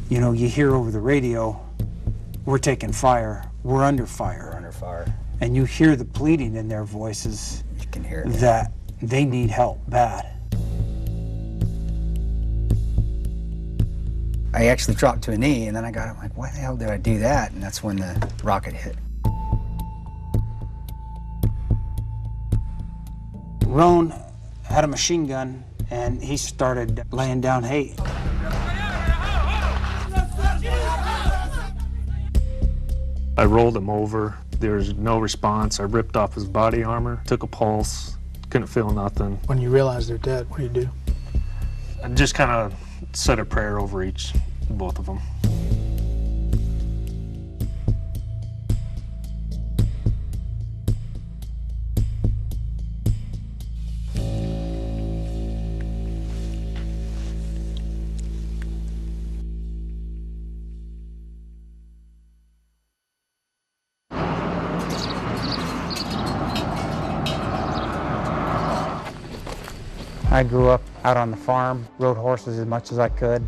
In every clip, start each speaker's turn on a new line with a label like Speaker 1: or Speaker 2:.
Speaker 1: You know, you hear over the radio, we're taking fire, we're under fire.
Speaker 2: We're under fire.
Speaker 1: And you hear the pleading in their voices.
Speaker 2: You can hear it.
Speaker 1: That they need help bad.
Speaker 2: I actually dropped to a knee, and then I'm like, why the hell did I do that? And that's when the rocket hit.
Speaker 1: Roan had a machine gun, and he started laying down hay.
Speaker 3: I rolled him over. There was no response. I ripped off his body armor, took a pulse, couldn't feel nothing.
Speaker 4: When you realize they're dead, what do?
Speaker 3: I just kind of said a prayer over both of them.
Speaker 1: I grew up out on the farm, rode horses as much as I could,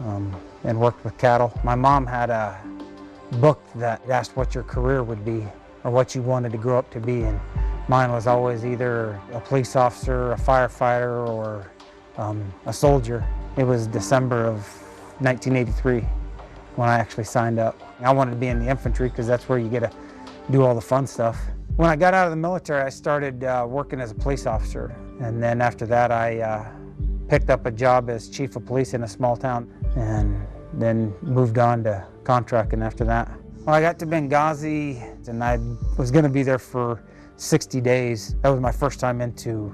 Speaker 1: and worked with cattle. My mom had a book that asked what your career would be or what you wanted to grow up to be, and mine was always either a police officer, a firefighter, or a soldier. It was December of 1983 when I actually signed up. I wanted to be in the infantry because that's where you get to do all the fun stuff. When I got out of the military, I started working as a police officer. And then after that, I picked up a job as chief of police in a small town and then moved on to contracting after that. Well, I got to Benghazi and I was going to be there for 60 days. That was my first time into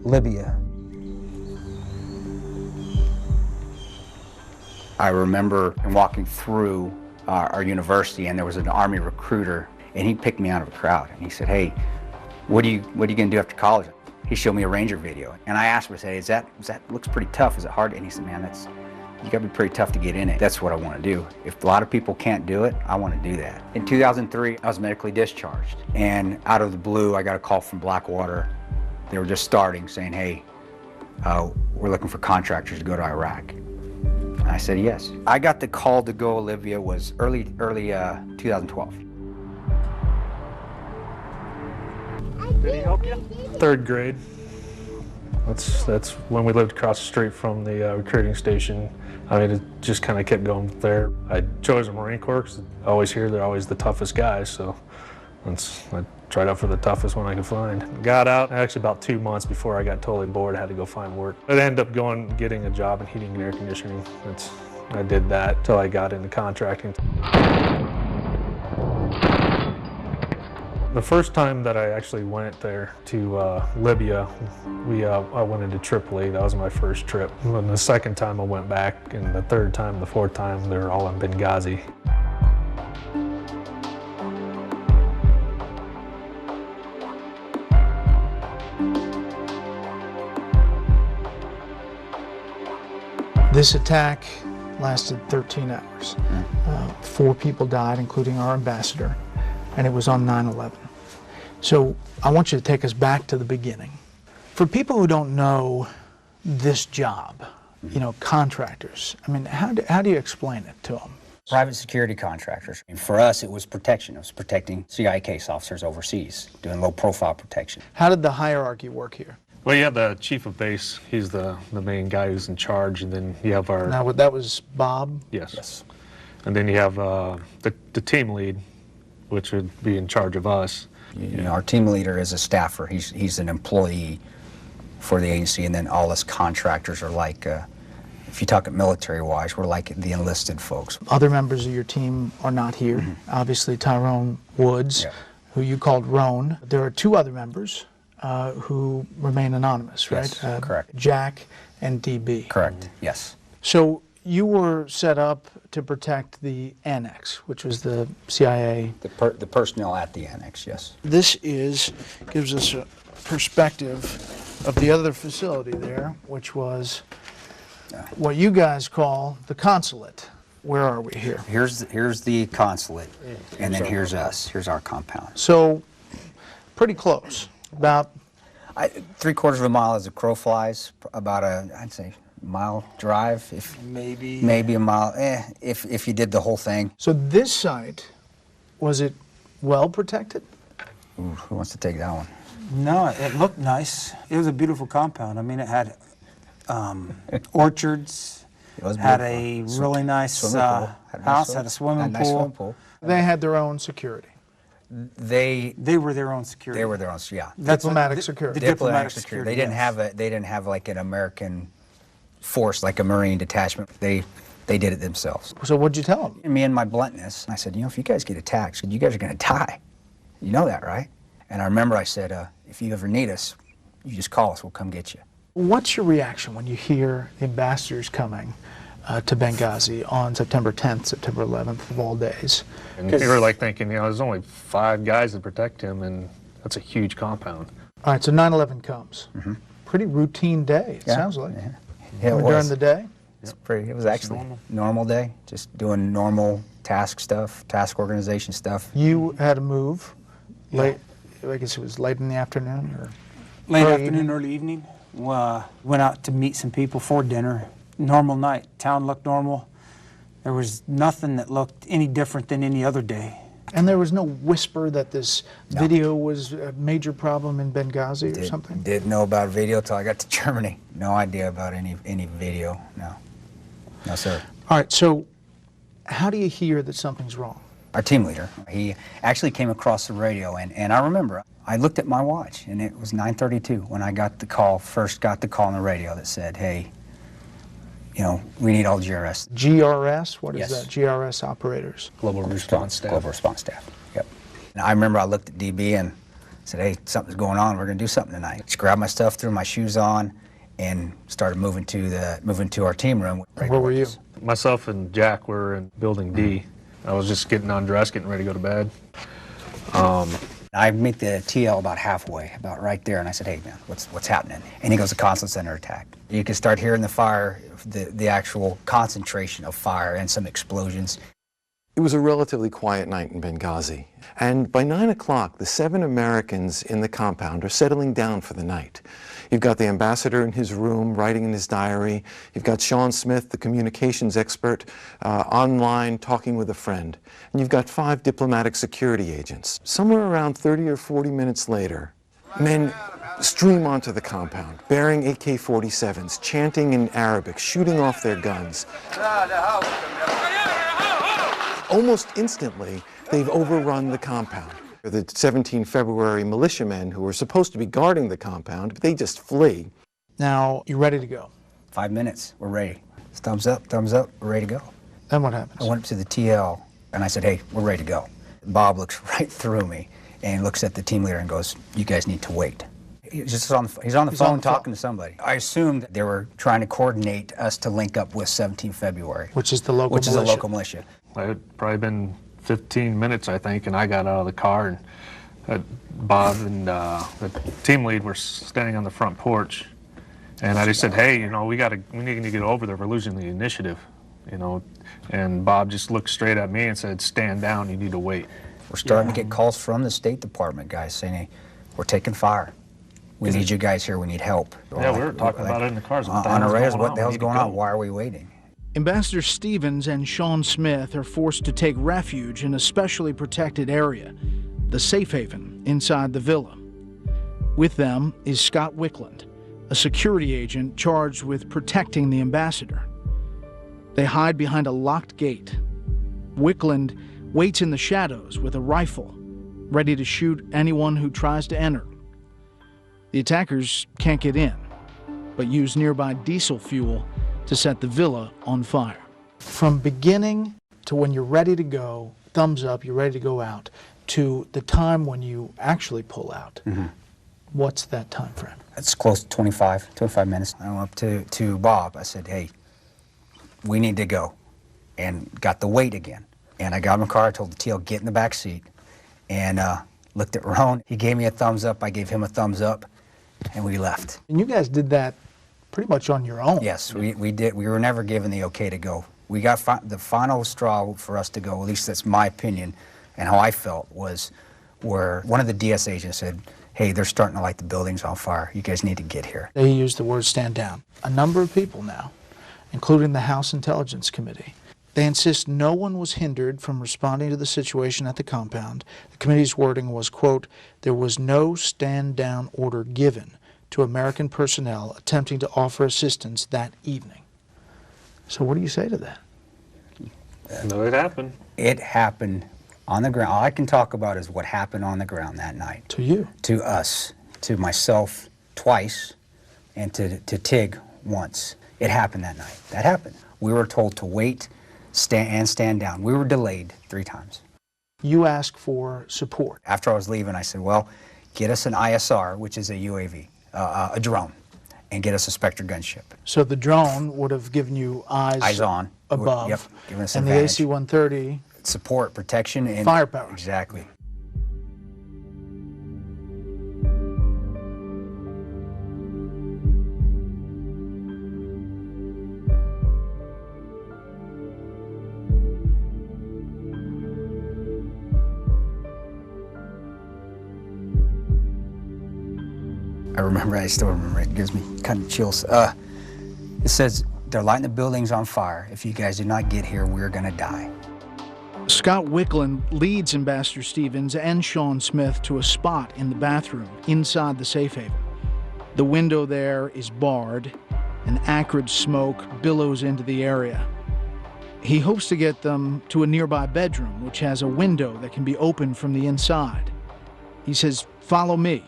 Speaker 1: Libya.
Speaker 2: I remember walking through our university, and there was an Army recruiter, and he picked me out of a crowd, and he said, hey, what are you going to do after college? He showed me a Ranger video, and I asked him, I said, hey, that looks pretty tough, is it hard? And he said, man, you gotta be pretty tough to get in it. That's what I want to do. If a lot of people can't do it, I want to do that. In 2003, I was medically discharged, and out of the blue, I got a call from Blackwater. They were just starting, saying, hey, we're looking for contractors to go to Iraq. And I said yes. I got the call to go to Libya was early 2012.
Speaker 3: Did he help you? Third grade. That's when we lived across the street from the recruiting station. I mean, it just kind of kept going there. I chose the Marine Corps because I always hear they're always the toughest guys, so I tried out for the toughest one I could find. Got out actually about 2 months before I got totally bored. I had to go find work. I ended up getting a job in heating and air conditioning. I did that till I got into contracting. The first time that I actually went there to Libya, I went into Tripoli. That was my first trip. And the second time I went back, and the third time, the fourth time, they're all in Benghazi.
Speaker 4: This attack lasted 13 hours. 4 people died, including our ambassador, and it was on 9/11. So I want you to take us back to the beginning. For people who don't know this job, you know, contractors, I mean, how do you explain it to them?
Speaker 2: Private security contractors. And for us, it was protection. It was protecting CIA case officers overseas, doing low-profile protection.
Speaker 4: How did the hierarchy work here?
Speaker 3: Well, you have the chief of base. He's the main guy who's in charge, and then you have our...
Speaker 4: Now, that was Bob?
Speaker 3: Yes. And then you have the team lead, which would be in charge of us.
Speaker 2: You know, our team leader is a staffer. He's an employee for the agency, and then all us contractors are like, if you talk it military-wise, we're like the enlisted folks.
Speaker 4: Other members of your team are not here. Obviously, Tyrone Woods, who you called Roan. There are 2 other members who remain anonymous, right?
Speaker 2: Yes, correct.
Speaker 4: Jack and DB.
Speaker 2: Correct, yes.
Speaker 4: So you were set up to protect the annex, which was the CIA.
Speaker 2: The personnel at the annex, yes.
Speaker 4: This gives us a perspective of the other facility there, which was what you guys call the consulate. Where are we here?
Speaker 2: Here's the consulate, and then here's us. Here's our compound.
Speaker 4: So pretty close. About
Speaker 2: 3/4 of a mile as a crow flies. About I'd say mile drive, if
Speaker 1: Maybe
Speaker 2: a mile, if you did the whole thing.
Speaker 4: So this site, was it well protected?
Speaker 2: Ooh, who wants to take that one?
Speaker 1: No, it looked nice. It was a beautiful compound. I mean, it had orchards,
Speaker 2: It was
Speaker 1: had
Speaker 2: beautiful.
Speaker 1: a really nice
Speaker 2: Swimming pool. Had a nice
Speaker 1: house,
Speaker 2: swim-
Speaker 1: had a swimming
Speaker 2: had a nice swimming pool.
Speaker 4: They had their own security.
Speaker 2: They
Speaker 1: were their own security.
Speaker 2: were their own, yeah.
Speaker 1: That's
Speaker 4: Diplomatic
Speaker 1: the
Speaker 4: security.
Speaker 1: diplomatic security.
Speaker 2: They didn't
Speaker 1: yes.
Speaker 2: have like an American force, like a Marine detachment. They did it themselves.
Speaker 4: So what'd you tell them?
Speaker 2: And me and my bluntness, I said, you know, if you guys get attacked, you guys are going to die. You know that, right? And I remember I said, if you ever need us, you just call us. We'll come get you.
Speaker 4: What's your reaction when you hear ambassadors coming to Benghazi on September 10th, September 11th, of all days?
Speaker 3: And you were like thinking, you know, there's only 5 guys to protect him, and that's a huge compound.
Speaker 4: All right, so 9/11 comes. Pretty routine day, it
Speaker 2: Yeah,
Speaker 4: sounds like.
Speaker 2: yeah. Yeah, it
Speaker 4: During
Speaker 2: was.
Speaker 4: the day?
Speaker 2: It was actually normal day, just doing normal task stuff, task organization stuff.
Speaker 4: You had to move late, I guess it was late in the afternoon? Or
Speaker 1: Late
Speaker 4: early
Speaker 1: afternoon,
Speaker 4: evening?
Speaker 1: early evening. Went out to meet some people for dinner. Normal night. Town looked normal. There was nothing that looked any different than any other day.
Speaker 4: And there was no whisper that this video was a major problem in Benghazi or something?
Speaker 2: Didn't know about video till I got to Germany. No idea about any video, no. No, sir.
Speaker 4: All right, so how do you hear that something's wrong?
Speaker 2: Our team leader, he actually came across the radio, and I remember, I looked at my watch, and it was 9:32 when I first got the call on the radio that said, hey, you know, we need all GRS.
Speaker 4: GRS? What is
Speaker 2: Yes.
Speaker 4: that? GRS operators.
Speaker 3: Global response staff.
Speaker 2: Global response staff, yep. And I remember I looked at DB and said, hey, something's going on, we're gonna do something tonight. Just grabbed my stuff, threw my shoes on, and started moving to our team room.
Speaker 4: Where were you?
Speaker 3: Myself and Jack were in Building D. I was just getting undressed, getting ready to go to bed.
Speaker 2: I meet the TL about halfway, about right there, and I said, hey, man, what's happening? And he goes, the constant center attack. You can start hearing the fire, the actual concentration of fire and some explosions.
Speaker 5: It was a relatively quiet night in Benghazi, and by 9 o'clock, the 7 Americans in the compound are settling down for the night. You've got the ambassador in his room writing in his diary. You've got Sean Smith, the communications expert, online talking with a friend. And you've got 5 diplomatic security agents. Somewhere around 30 or 40 minutes later, men stream onto the compound, bearing AK-47s, chanting in Arabic, shooting off their guns. Almost instantly, they've overrun the compound. The 17 February militiamen who were supposed to be guarding the compound, but they just flee.
Speaker 4: Now, you're ready to go.
Speaker 2: 5 minutes, we're ready. Thumbs up, we're ready to go.
Speaker 4: Then what happens?
Speaker 2: I went up to the TL and I said, hey, we're ready to go. Bob looks right through me and looks at the team leader and goes, you guys need to wait. He's on the phone talking to somebody. I assumed they were trying to coordinate us to link up with 17 February.
Speaker 4: Which is the local militia.
Speaker 2: Which is a local militia.
Speaker 3: It had probably been 15 minutes, I think, and I got out of the car, and Bob and the team lead were standing on the front porch, and I just said, hey, you know, we need to get over there. We're losing the initiative, you know. And Bob just looked straight at me and said, stand down, you need to wait.
Speaker 2: We're starting to get calls from the State Department, guys, saying, hey, we're taking fire. We need you guys here, we need help.
Speaker 3: Yeah, we were talking about it in the cars.
Speaker 2: On our radios, what the hell's going on? Why are we waiting?
Speaker 4: Ambassador Stevens and Sean Smith are forced to take refuge in a specially protected area, the safe haven inside the villa. With them is Scott Wickland, a security agent charged with protecting the ambassador. They hide behind a locked gate. Wickland waits in the shadows with a rifle, ready to shoot anyone who tries to enter. The attackers can't get in, but use nearby diesel fuel to set the villa on fire. From beginning to when you're ready to go, thumbs up, you're ready to go out, to the time when you actually pull out, what's that time frame?
Speaker 2: It's close to 25 minutes. I went up to Bob. I said, hey, we need to go. And got the wait again. And I got in my car, I told the TL, get in the back seat. And looked at Rohn. He gave me a thumbs up, I gave him a thumbs up, and we left.
Speaker 4: And you guys did that pretty much on your own.
Speaker 2: Yes, we did. We were never given the okay to go. We got the final straw for us to go, at least that's my opinion, and how I felt was where one of the DS agents said, hey, they're starting to light the buildings on fire. You guys need to get here.
Speaker 4: They used the word stand down. A number of people now, including the House Intelligence Committee, they insist no one was hindered from responding to the situation at the compound. The committee's wording was, quote, there was no stand down order given to American personnel attempting to offer assistance that evening. So what do you say to that?
Speaker 3: No, it happened.
Speaker 2: It happened on the ground. All I can talk about is what happened on the ground that night.
Speaker 4: To you?
Speaker 2: To us, to myself twice, and to Tig once. It happened that night. That happened. We were told to wait, stand down. We were delayed 3 times.
Speaker 4: You asked for support.
Speaker 2: After I was leaving, I said, well, get us an ISR, which is a UAV, a drone, and get us a Spectre gunship.
Speaker 4: So the drone would have given you eyes
Speaker 2: on.
Speaker 4: above,
Speaker 2: Yep, giving us
Speaker 4: and the
Speaker 2: advantage.
Speaker 4: AC-130,
Speaker 2: Support, protection, and
Speaker 4: firepower.
Speaker 2: Exactly. I still remember it. Gives me kind of chills. It says, they're lighting the buildings on fire. If you guys do not get here, we're gonna die.
Speaker 4: Scott Wicklund leads Ambassador Stevens and Sean Smith to a spot in the bathroom inside the safe haven. The window there is barred, and acrid smoke billows into the area. He hopes to get them to a nearby bedroom, which has a window that can be opened from the inside. He says, follow me,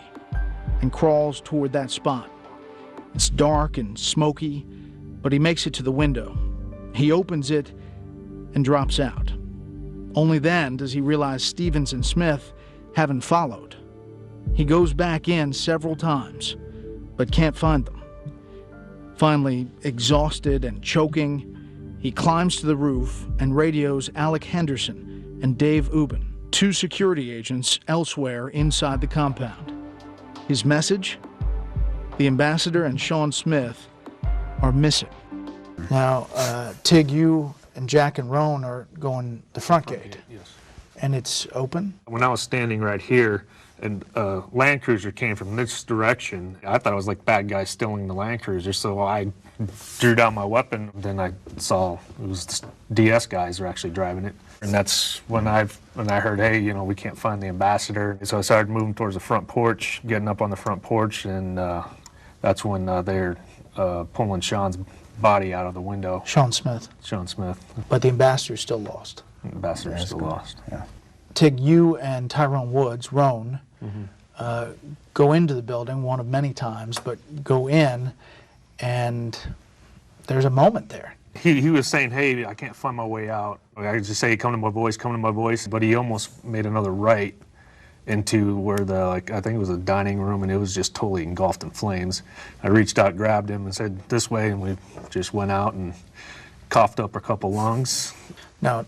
Speaker 4: and crawls toward that spot. It's dark and smoky, but he makes it to the window. He opens it and drops out. Only then does he realize Stevens and Smith haven't followed. He goes back in several times, but can't find them. Finally, exhausted and choking, he climbs to the roof and radios Alec Henderson and Dave Ubben, 2 security agents elsewhere inside the compound. His message? The ambassador and Sean Smith are missing. Now, Tig, you and Jack and Roan are going the front gate.
Speaker 3: Yes.
Speaker 4: And it's open?
Speaker 3: When I was standing right here, and a Land Cruiser came from this direction, I thought it was like bad guys stealing the Land Cruiser, so I drew down my weapon. Then I saw it was the DS guys were actually driving it. And that's when I heard, hey, you know, we can't find the ambassador. So I started moving towards the front porch, getting up on the front porch, and that's when they're pulling Sean's body out of the window.
Speaker 4: Sean Smith.
Speaker 3: Sean Smith.
Speaker 4: But the ambassador's still lost.
Speaker 3: The ambassador's still lost.
Speaker 2: Yeah.
Speaker 4: Tig, you and Tyrone Woods, Roan, go into the building one of many times, but go in, and there's a moment there.
Speaker 3: He was saying, hey, I can't find my way out. I could just say, come to my voice, but he almost made another right into where I think it was a dining room, and it was just totally engulfed in flames. I reached out, grabbed him, and said, this way, and we just went out and coughed up a couple lungs.
Speaker 4: Now,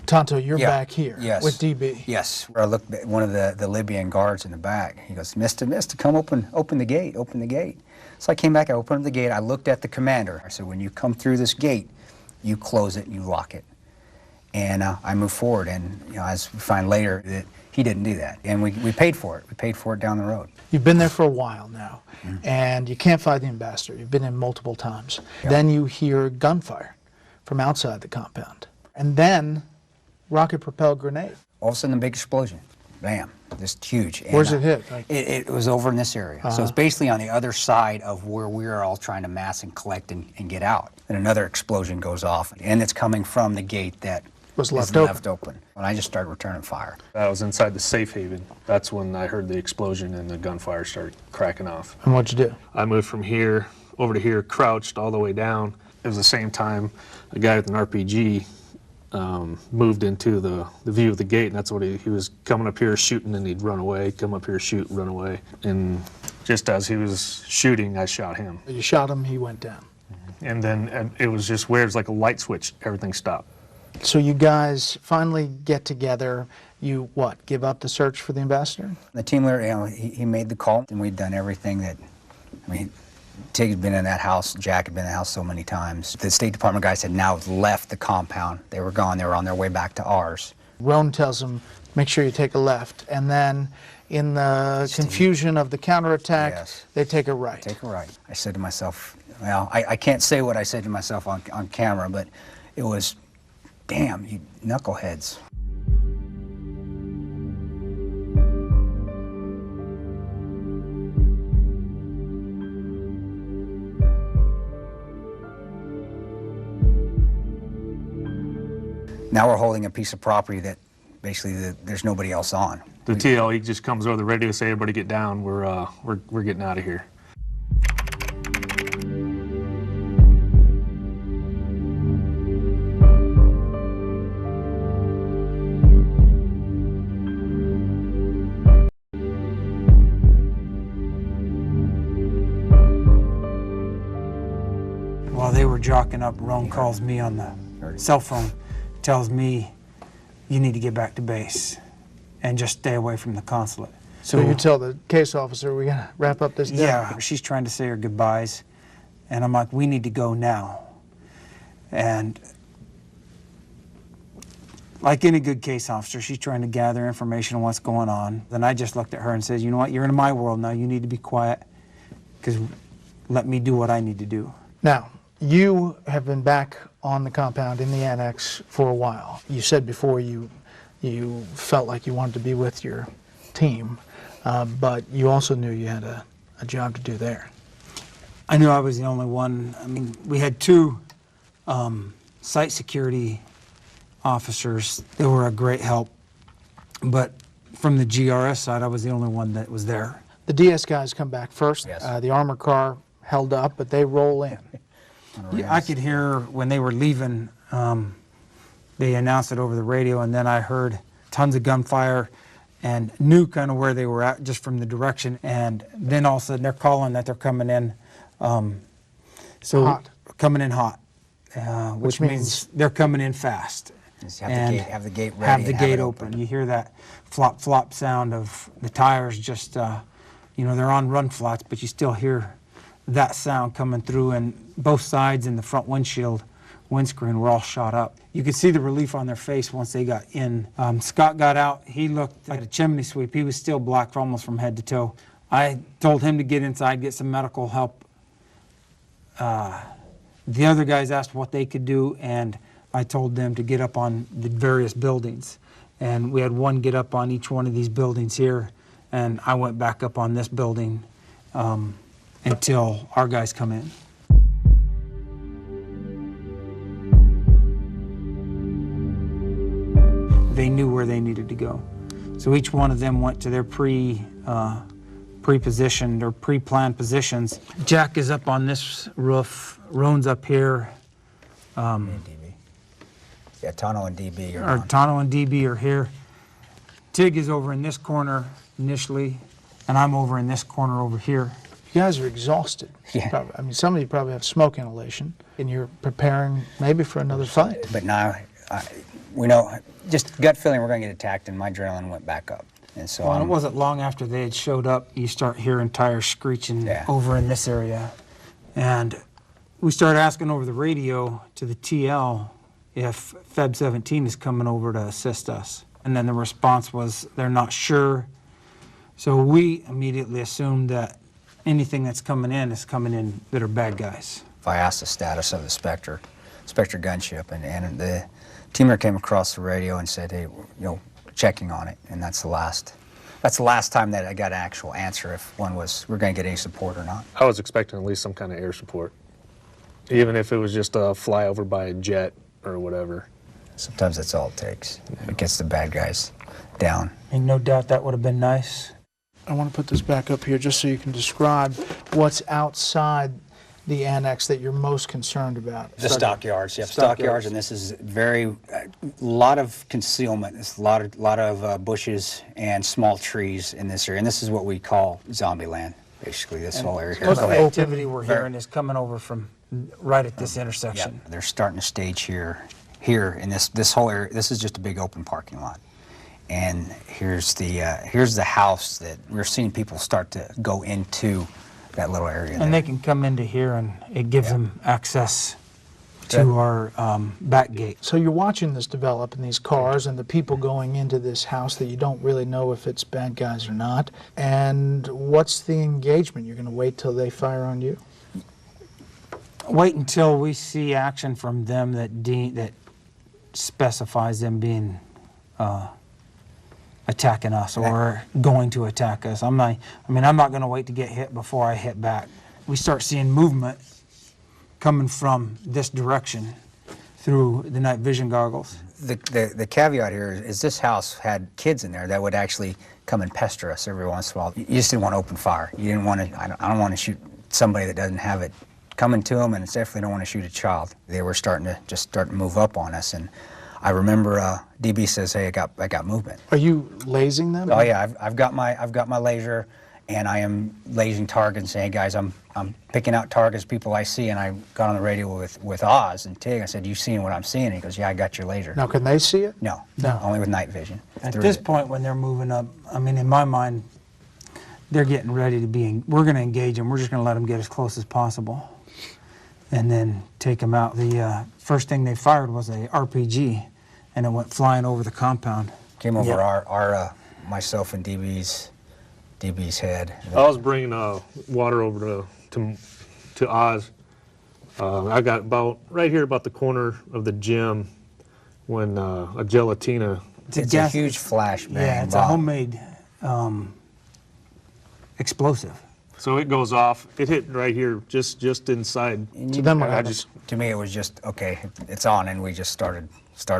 Speaker 4: Tonto, you're back here with DB.
Speaker 2: Yes. I looked at one of the Libyan guards in the back. He goes, Mister, come open the gate, open the gate. So I came back, I opened the gate, I looked at the commander. I said, when you come through this gate, you close it and you lock it. And I moved forward, and you know, as we find later that he didn't do that. And we paid for it. We paid for it down the road.
Speaker 4: You've been there for a while now, and you can't find the ambassador. You've been in multiple times.
Speaker 2: Yep.
Speaker 4: Then you hear gunfire from outside the compound. And then rocket-propelled grenade.
Speaker 2: All of a sudden, a big explosion. Bam. Just huge.
Speaker 4: Where's it hit?
Speaker 2: It was over in this area. So it's basically on the other side of where we were all trying to mass and collect and get out. And another explosion goes off, and it's coming from the gate that
Speaker 4: was left
Speaker 2: open. When I just started returning fire.
Speaker 3: I was inside the safe haven. That's when I heard the explosion and the gunfire started cracking off.
Speaker 4: And what'd you do?
Speaker 3: I moved from here over to here, crouched all the way down. It was the same time a guy with an RPG moved into the view of the gate, and that's what he was coming up here shooting, and he'd run away, come up here, shoot, run away. And just as he was shooting, I shot him.
Speaker 4: You shot him, he went down.
Speaker 3: And then it was just weird, it was like a light switch, everything stopped.
Speaker 4: So you guys finally get together. You, what, give up the search for the ambassador?
Speaker 2: The team leader, you know, he made the call, and we'd done everything that, I mean, Tig had been in that house, Jack had been in the house so many times. The State Department guys had now left the compound. They were gone, they were on their way back to ours.
Speaker 4: Roan tells him, make sure you take a left. And then in the confusion of the counterattack,
Speaker 2: Yes.
Speaker 4: they take a right.
Speaker 2: Take a right. I said to myself, well, I can't say what I said to myself on camera, but it was, damn, you knuckleheads. Now we're holding a piece of property that basically there's nobody else on.
Speaker 3: The TL, he just comes over the radio, say, everybody get down, we're getting out of here.
Speaker 1: While they were jocking up, Roan calls me on the cell phone, tells me, you need to get back to base and just stay away from the consulate.
Speaker 4: So you tell the case officer, we gotta wrap up this day.
Speaker 1: Yeah, she's trying to say her goodbyes, and I'm like, we need to go now. And like any good case officer, she's trying to gather information on what's going on. Then I just looked at her and said, you know what, you're in my world now, you need to be quiet, because let me do what I need to do.
Speaker 4: Now, you have been back on the compound in the annex for a while. You said before you felt like you wanted to be with your team, but you also knew you had a job to do there.
Speaker 1: I knew I was the only one. I mean, we had two site security officers. They were a great help, but from the GRS side, I was the only one that was there.
Speaker 4: The DS guys come back first.
Speaker 2: Yes.
Speaker 4: The armor car held up, but they roll in.
Speaker 1: Yeah, I could hear when they were leaving, they announced it over the radio, and then I heard tons of gunfire and knew kind of where they were at just from the direction. And then all of a sudden they're calling that they're coming in.
Speaker 4: Hot.
Speaker 1: Coming in hot, which means they're coming in fast.
Speaker 2: Just
Speaker 1: And
Speaker 2: have the gate ready.
Speaker 1: have the
Speaker 2: and
Speaker 1: gate
Speaker 2: it
Speaker 1: open. You hear that flop flop sound of the tires just, you know, they're on run flats, but you still hear that sound coming through, and both sides in the front windscreen were all shot up. You could see the relief on their face once they got in. Scott got out. He looked like a chimney sweep. He was still black almost from head to toe. I told him to get inside, get some medical help. The other guys asked what they could do, and I told them to get up on the various buildings. And we had one get up on each one of these buildings here, and I went back up on this building until our guys come in. They knew where they needed to go. So each one of them went to their pre-positioned or pre-planned positions. Jack is up on this roof, Roan's up here.
Speaker 2: DB. Yeah, Tano and DB are
Speaker 1: Or
Speaker 2: on.
Speaker 1: Tano and DB are here. Tig is over in this corner initially, and I'm over in this corner over here.
Speaker 4: You guys are exhausted.
Speaker 2: Yeah.
Speaker 4: Probably. I mean, some of you probably have smoke inhalation, and you're preparing maybe for another fight.
Speaker 2: But now, we know, just gut feeling we're going to get attacked, and my adrenaline went back up. And so
Speaker 1: Well, it wasn't long after they had showed up, you start hearing tires screeching
Speaker 2: Yeah.
Speaker 1: over in this area. And we started asking over the radio to the TL if Feb 17 is coming over to assist us. And then the response was, they're not sure. So we immediately assumed that anything that's coming in is coming in that are bad guys.
Speaker 2: I asked the status of the Spectre gunship, and the teamer came across the radio and said, hey, you know, checking on it, and that's the last time that I got an actual answer if we're going to get any support or not.
Speaker 3: I was expecting at least some kind of air support, even if it was just a flyover by a jet or whatever.
Speaker 2: Sometimes that's all it takes. It gets the bad guys down.
Speaker 1: And no doubt that would have been nice.
Speaker 4: I want to put this back up here just so you can describe what's outside the annex that you're most concerned about.
Speaker 2: The stockyards, yep, stockyards, and this is very, lot of concealment. There's a lot of bushes and small trees in this area, and this is what we call zombie land, basically, this whole area here.
Speaker 1: Most of the activity we're hearing is coming over from right at this intersection.
Speaker 2: Yep, they're starting to stage here in this whole area. This is just a big open parking lot. And here's the house that we're seeing people start to go into that little area.
Speaker 1: And they can come into here, and it gives them access to our back gate.
Speaker 4: So you're watching this develop in these cars and the people going into this house that you don't really know if it's bad guys or not. And what's the engagement? You're going to wait till they fire on you?
Speaker 1: Wait until we see action from them that specifies them being attacking us or going to attack us. I'm not going to wait to get hit before I hit back. We start seeing movement coming from this direction through the night vision goggles.
Speaker 2: The caveat here is this house had kids in there that would actually come and pester us every once in a while. You just didn't want to open fire. You didn't want to. I don't want to shoot somebody that doesn't have it coming to them, and it's definitely don't want to shoot a child. They were starting to move up on us, and I remember DB says, "Hey, I got movement."
Speaker 4: Are you lasing them?
Speaker 2: Oh yeah, I've got my laser, and I am lasing targets and saying, "Hey guys, I'm picking out targets, people I see." And I got on the radio with Oz and Tig. I said, "You seeing what I'm seeing?" And he goes, "Yeah, I got your laser."
Speaker 4: Now, can they see it?
Speaker 2: No, only with night vision.
Speaker 1: At this point, when they're moving up, in my mind, they're getting ready to be. We're going to engage them. We're just going to let them get as close as possible, and then take them out. The first thing they fired was a RPG, and it went flying over the compound. Came over our myself and DB's head.
Speaker 3: I was bringing water over to Oz. I got about right here, about the corner of the gym, when a gelatina.
Speaker 2: It's a huge flashbang.
Speaker 1: Yeah, it's a homemade explosive.
Speaker 3: So it goes off. It hit right here, just inside.
Speaker 2: To me, it was just okay. It's on, and we just started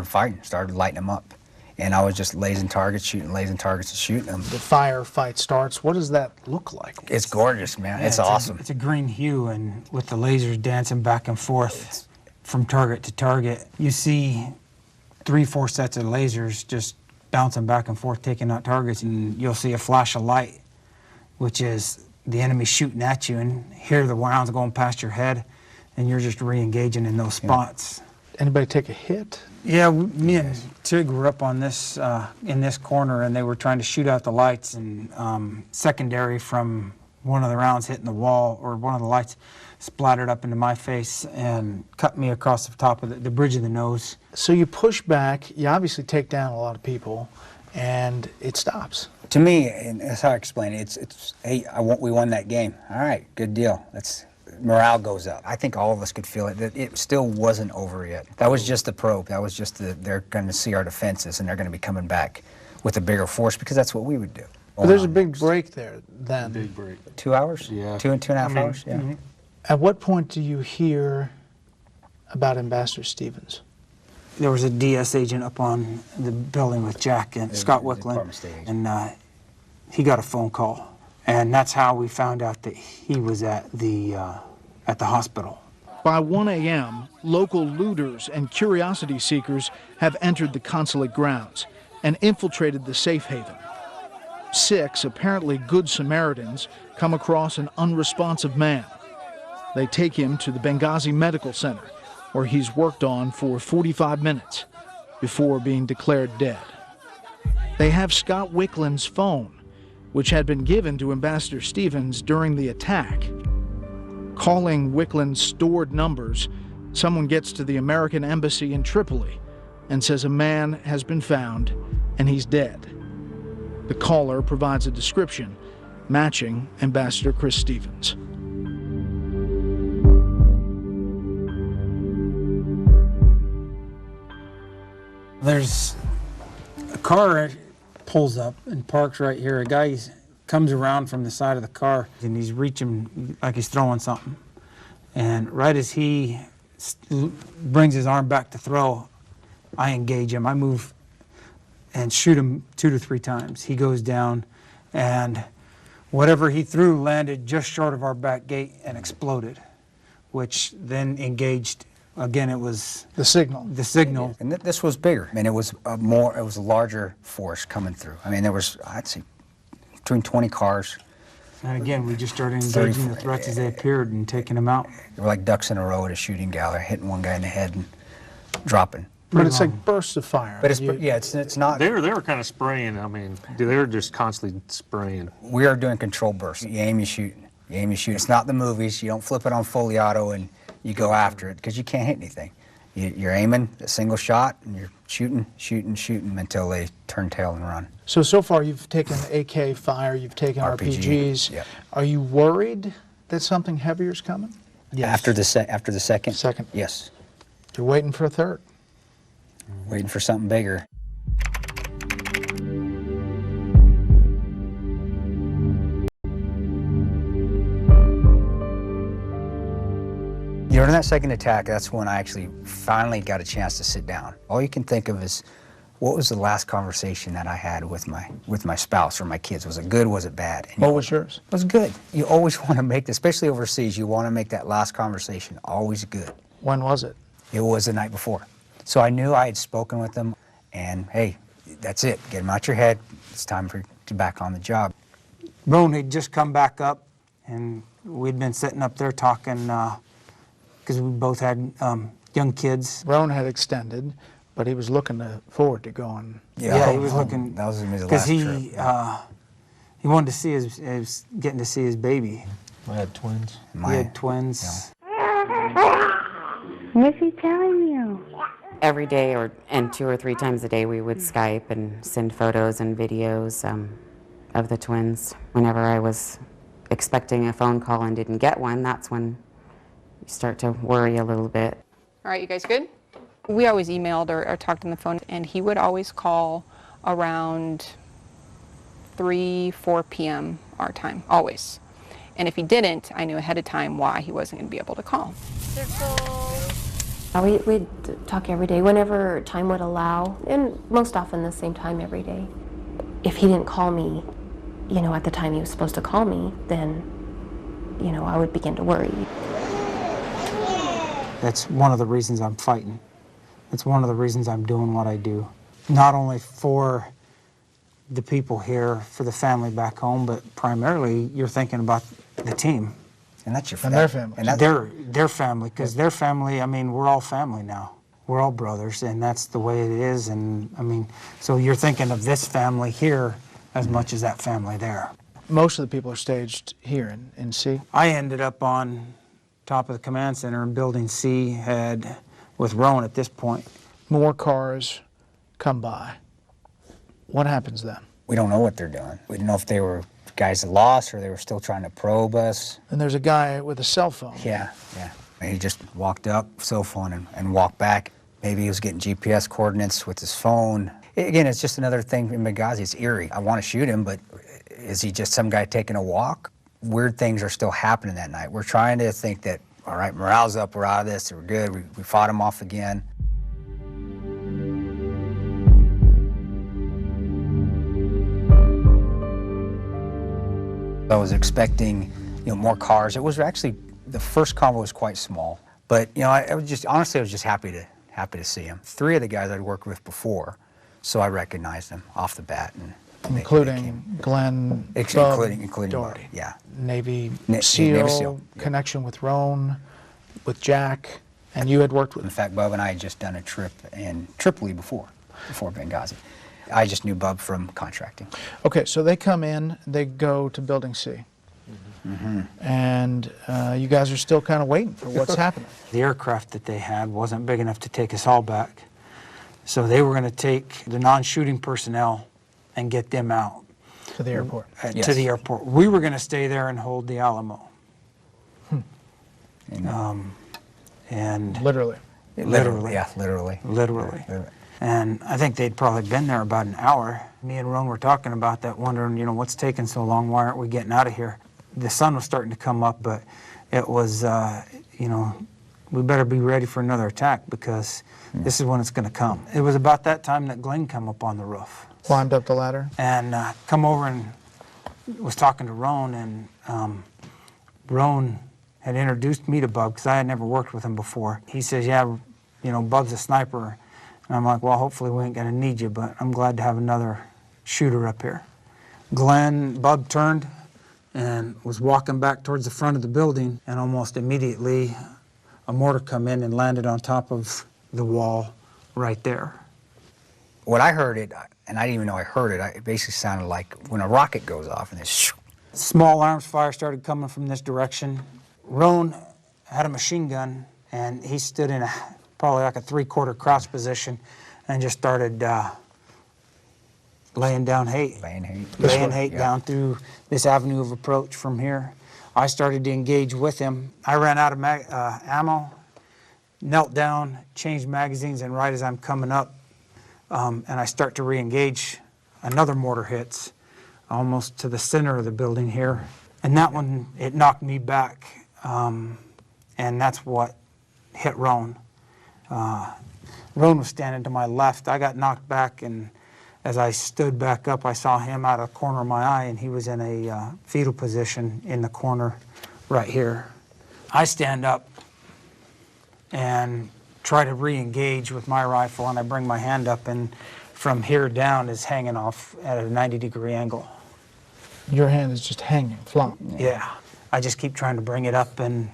Speaker 2: fighting, started lighting them up. And I was just lasing targets, lasing targets and shooting them.
Speaker 4: The firefight starts. What does that look like?
Speaker 2: It's gorgeous, man.
Speaker 1: Yeah,
Speaker 2: it's awesome.
Speaker 1: It's a green hue, and with the lasers dancing back and forth from target to target, you see 3-4 sets of lasers just bouncing back and forth, taking out targets, and you'll see a flash of light, which is the enemy shooting at you, and hear the rounds going past your head, and you're just re-engaging in those spots.
Speaker 4: Anybody take a hit?
Speaker 1: Yeah, me and Tig were up on this, in this corner, and they were trying to shoot out the lights, and secondary from one of the rounds hitting the wall, or one of the lights splattered up into my face and cut me across the top of the bridge of the nose.
Speaker 4: So you push back, you obviously take down a lot of people, and it stops.
Speaker 2: To me, and that's how I explain it, it's hey, we won that game. All right, good deal. Morale goes up. I think all of us could feel it, that it still wasn't over yet. That was just the probe. That was just they're going to see our defenses, and they're going to be coming back with a bigger force, because that's what we would do.
Speaker 4: But there's a big break there then.
Speaker 3: Big break.
Speaker 2: 2 hours?
Speaker 3: Yeah.
Speaker 2: 2.5 hours? Yeah.
Speaker 3: Mm-hmm.
Speaker 4: At what point do you hear about Ambassador Stevens?
Speaker 1: There was a DS agent up on the building with Jack and Scott Wicklund, and he got a phone call. And that's how we found out that he was at the hospital.
Speaker 4: By 1 a.m., local looters and curiosity seekers have entered the consulate grounds and infiltrated the safe haven. 6 apparently good Samaritans come across an unresponsive man. They take him to the Benghazi Medical Center, where he's worked on for 45 minutes before being declared dead. They have Scott Wicklund's phone, which had been given to Ambassador Stevens during the attack. Calling Wicklund's stored numbers, someone gets to the American embassy in Tripoli and says a man has been found and he's dead. The caller provides a description matching Ambassador Chris Stevens.
Speaker 1: There's a car pulls up and parks right here. A guy comes around from the side of the car, and he's reaching like he's throwing something. And right as he brings his arm back to throw, I engage him. I move and shoot him 2 to 3 times. He goes down, and whatever he threw landed just short of our back gate and exploded, which then engaged. Again, it was
Speaker 4: the signal.
Speaker 1: The signal.
Speaker 2: And this was bigger. I mean, it was a larger force coming through. I mean, there was, I'd say, between 20 cars.
Speaker 1: And again, we just started engaging the threats as they appeared and taking them out.
Speaker 2: They were like ducks in a row at a shooting gallery, hitting one guy in the head and dropping.
Speaker 4: But it's like bursts of fire.
Speaker 2: But it's not.
Speaker 3: They were kind of spraying. I mean, they were just constantly spraying.
Speaker 2: We are doing control bursts. You aim, you shoot. You aim, you shoot. It's not the movies. You don't flip it on fully auto and you go after it because you can't hit anything. You're aiming a single shot and you're shooting until they turn tail and run.
Speaker 4: So far you've taken AK fire, you've taken RPGs.
Speaker 2: Yep.
Speaker 4: Are you worried that something heavier is coming?
Speaker 2: Yes. After the second?
Speaker 4: Second.
Speaker 2: Yes.
Speaker 4: You're waiting for a third.
Speaker 2: Waiting for something bigger. During that second attack, that's when I actually finally got a chance to sit down. All you can think of is, what was the last conversation that I had with my spouse or my kids? Was it good, was it bad? And
Speaker 4: What was yours?
Speaker 2: It was good. You always want to make, especially overseas, you want to make that last conversation always good.
Speaker 4: When was it?
Speaker 2: It was the night before. So I knew I had spoken with them, and hey, that's it. Get them out your head. It's time for you to back on the job.
Speaker 1: Roan had just come back up, and we'd been sitting up there talking, because we both had young kids.
Speaker 4: Roan had extended, but he was looking forward to going.
Speaker 1: Yeah, he was looking.
Speaker 2: That was his last
Speaker 1: Because
Speaker 2: trip.
Speaker 1: he wanted to see getting to see his baby.
Speaker 3: I had twins.
Speaker 1: He had twins.
Speaker 6: What's he telling you?
Speaker 7: Every day and 2 or 3 times a day we would Skype and send photos and videos of the twins. Whenever I was expecting a phone call and didn't get one, that's when you start to worry a little bit.
Speaker 8: All right, you guys good? We always emailed or talked on the phone, and he would always call around 3, 4 p.m. our time, always. And if he didn't, I knew ahead of time why he wasn't going to be able to call.
Speaker 6: We'd talk every day, whenever time would allow, and most often the same time every day. If he didn't call me, at the time he was supposed to call me, then, I would begin to worry.
Speaker 1: That's one of the reasons I'm fighting. It's one of the reasons I'm doing what I do. Not only for the people here, for the family back home, but primarily you're thinking about the team.
Speaker 2: And that's your
Speaker 4: And their family.
Speaker 1: And their family, because their family, I mean, we're all family now. We're all brothers, and that's the way it is. And I mean, so you're thinking of this family here as much as that family there.
Speaker 4: Most of the people are staged here in C.
Speaker 1: I ended up on top of the command center in Building C, had with Roan at this point.
Speaker 4: More cars come by. What happens then?
Speaker 2: We don't know what they're doing. We don't know if they were guys that lost or they were still trying to probe us.
Speaker 4: And there's a guy with a cell phone.
Speaker 2: Yeah. And he just walked up, cell phone, and walked back. Maybe he was getting GPS coordinates with his phone. Again, it's just another thing in Benghazi. It's eerie. I want to shoot him, but is he just some guy taking a walk? Weird things are still happening that night. We're trying to think that, all right, morale's up, we're out of this, we're good, we fought him off again. I was expecting, more cars. It was actually, the first convoy was quite small, but I was just, honestly, I was just happy to see him. 3 of the guys I'd worked with before, so I recognized them off the bat. And
Speaker 4: including Glenn,
Speaker 2: including
Speaker 4: Doherty.
Speaker 2: Yeah.
Speaker 4: Navy
Speaker 2: Navy
Speaker 4: SEAL,
Speaker 2: SEAL, yeah.
Speaker 4: connection with Roan, with Jack, and you had worked with
Speaker 2: In
Speaker 4: him.
Speaker 2: fact, Bub and I had just done a trip in Tripoli before Benghazi. I just knew Bub from contracting.
Speaker 4: Okay, so they come in, they go to Building C. And you guys are still kind of waiting for what's happening.
Speaker 1: The aircraft that they had wasn't big enough to take us all back. So they were going to take the non-shooting personnel and get them out.
Speaker 4: To the airport.
Speaker 2: Yes.
Speaker 1: To the airport. We were going to stay there and hold the Alamo. And
Speaker 4: Literally.
Speaker 1: Literally.
Speaker 2: Yeah, literally.
Speaker 1: Literally. And I think they'd probably been there about an hour. Me and Roan were talking about that, wondering, what's taking so long? Why aren't we getting out of here? The sun was starting to come up, but it was, we better be ready for another attack because this is when it's going to come. It was about that time that Glenn come up on the roof.
Speaker 4: Climbed up the ladder?
Speaker 1: And come over and was talking to Roan, and Roan had introduced me to Bub because I had never worked with him before. He says, yeah, Bub's a sniper. And I'm like, well, hopefully we ain't going to need you, but I'm glad to have another shooter up here. Bub turned and was walking back towards the front of the building, and almost immediately a mortar come in and landed on top of the wall right there.
Speaker 2: What I heard it, and I didn't even know I heard it, it basically sounded like when a rocket goes off and this.
Speaker 1: Small arms fire started coming from this direction. Roan had a machine gun and he stood in probably like a 3/4 crouch position and just started laying down hate. Laying hate down through this avenue of approach from here. I started to engage with him. I ran out of ammo, knelt down, changed magazines, and right as I'm coming up, and I start to re-engage, another mortar hits almost to the center of the building here. And that one, it knocked me back, and that's what hit Roan. Roan was standing to my left. I got knocked back, and as I stood back up, I saw him out of the corner of my eye, and he was in a fetal position in the corner right here. I stand up and try to re-engage with my rifle, and I bring my hand up, and from here down is hanging off at a 90-degree angle.
Speaker 4: Your hand is just hanging, flop.
Speaker 1: Yeah. I just keep trying to bring it up, and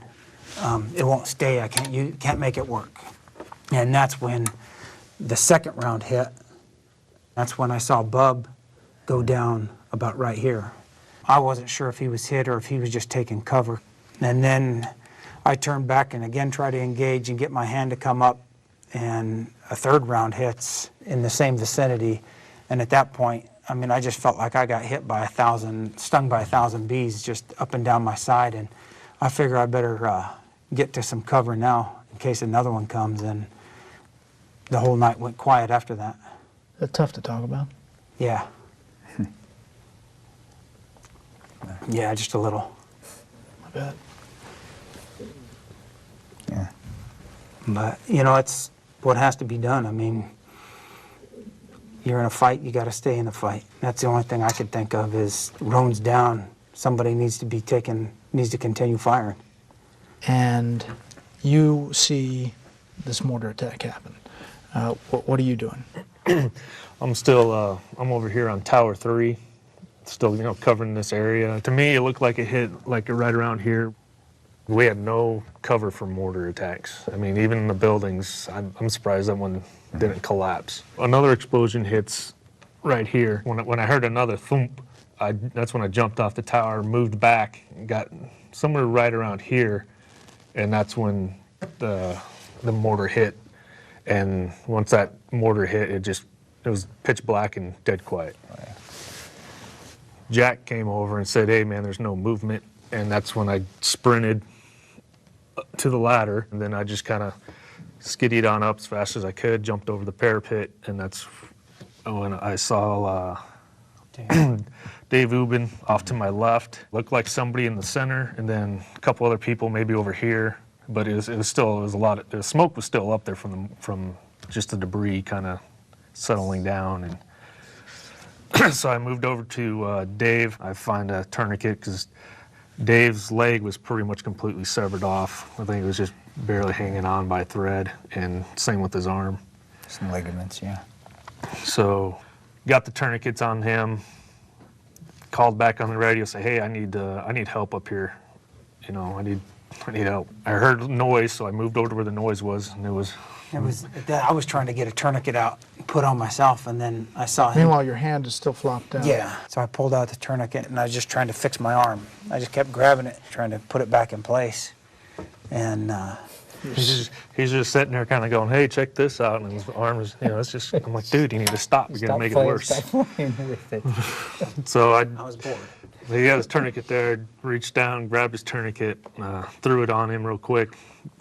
Speaker 1: it won't stay. You can't make it work. And that's when the second round hit. That's when I saw Bub go down about right here. I wasn't sure if he was hit or if he was just taking cover. And then I turned back and again tried to engage and get my hand to come up, and a third round hits in the same vicinity. And at that point, I mean, I just felt like I got hit by stung by 1,000 bees just up and down my side. And I figure I better get to some cover now in case another one comes. And the whole night went quiet after that.
Speaker 4: That's tough to talk about.
Speaker 1: Yeah. Yeah, just a little.
Speaker 4: I bet.
Speaker 1: Yeah. But, you know, it's what has to be done. I mean, you're in a fight, you got to stay in the fight. That's the only thing I could think of is Roan's down. Somebody needs to continue firing.
Speaker 4: And you see this mortar attack happen. What are you doing?
Speaker 3: I'm still, I'm over here on Tower 3, still, you know, covering this area. To me, it looked like it hit like right around here. We had no cover for mortar attacks. I mean, even in the buildings, I'm surprised that one didn't collapse. Another explosion hits right here. When I heard another thump, that's when I jumped off the tower, moved back, and got somewhere right around here, and that's when the mortar hit. And once that mortar hit, it was pitch black and dead quiet. Jack came over and said, "Hey man, there's no movement," and that's when I sprinted to the ladder, and then I just kind of skiddied on up as fast as I could, jumped over the parapet, and that's when I saw Dave Ubin off to my left. Looked like somebody in the center, and then a couple other people maybe over here. But it was a lot. The smoke was still up there from just the debris kind of settling down, and so I moved over to Dave. I find a tourniquet because Dave's leg was pretty much completely severed off. I think it was just barely hanging on by a thread, and same with his arm.
Speaker 2: Some ligaments, yeah.
Speaker 3: So got the tourniquets on him. Called back on the radio, say, "Hey, I need help up here. You know, I need help." I heard noise, so I moved over to where the noise was, and it was.
Speaker 1: I was trying to get a tourniquet out and put on myself, and then I saw him.
Speaker 4: Meanwhile, your hand is still flopped down.
Speaker 1: Yeah, so I pulled out the tourniquet, and I was just trying to fix my arm. I just kept grabbing it, trying to put it back in place. And
Speaker 3: he's just sitting there kind of going, "Hey, check this out," and his arm is, you know, it's just, I'm like, dude, you need to stop. You're going to make it worse.
Speaker 1: Stop playing with it.
Speaker 3: So I
Speaker 1: was bored.
Speaker 3: He had his tourniquet there, reached down, grabbed his tourniquet, threw it on him real quick,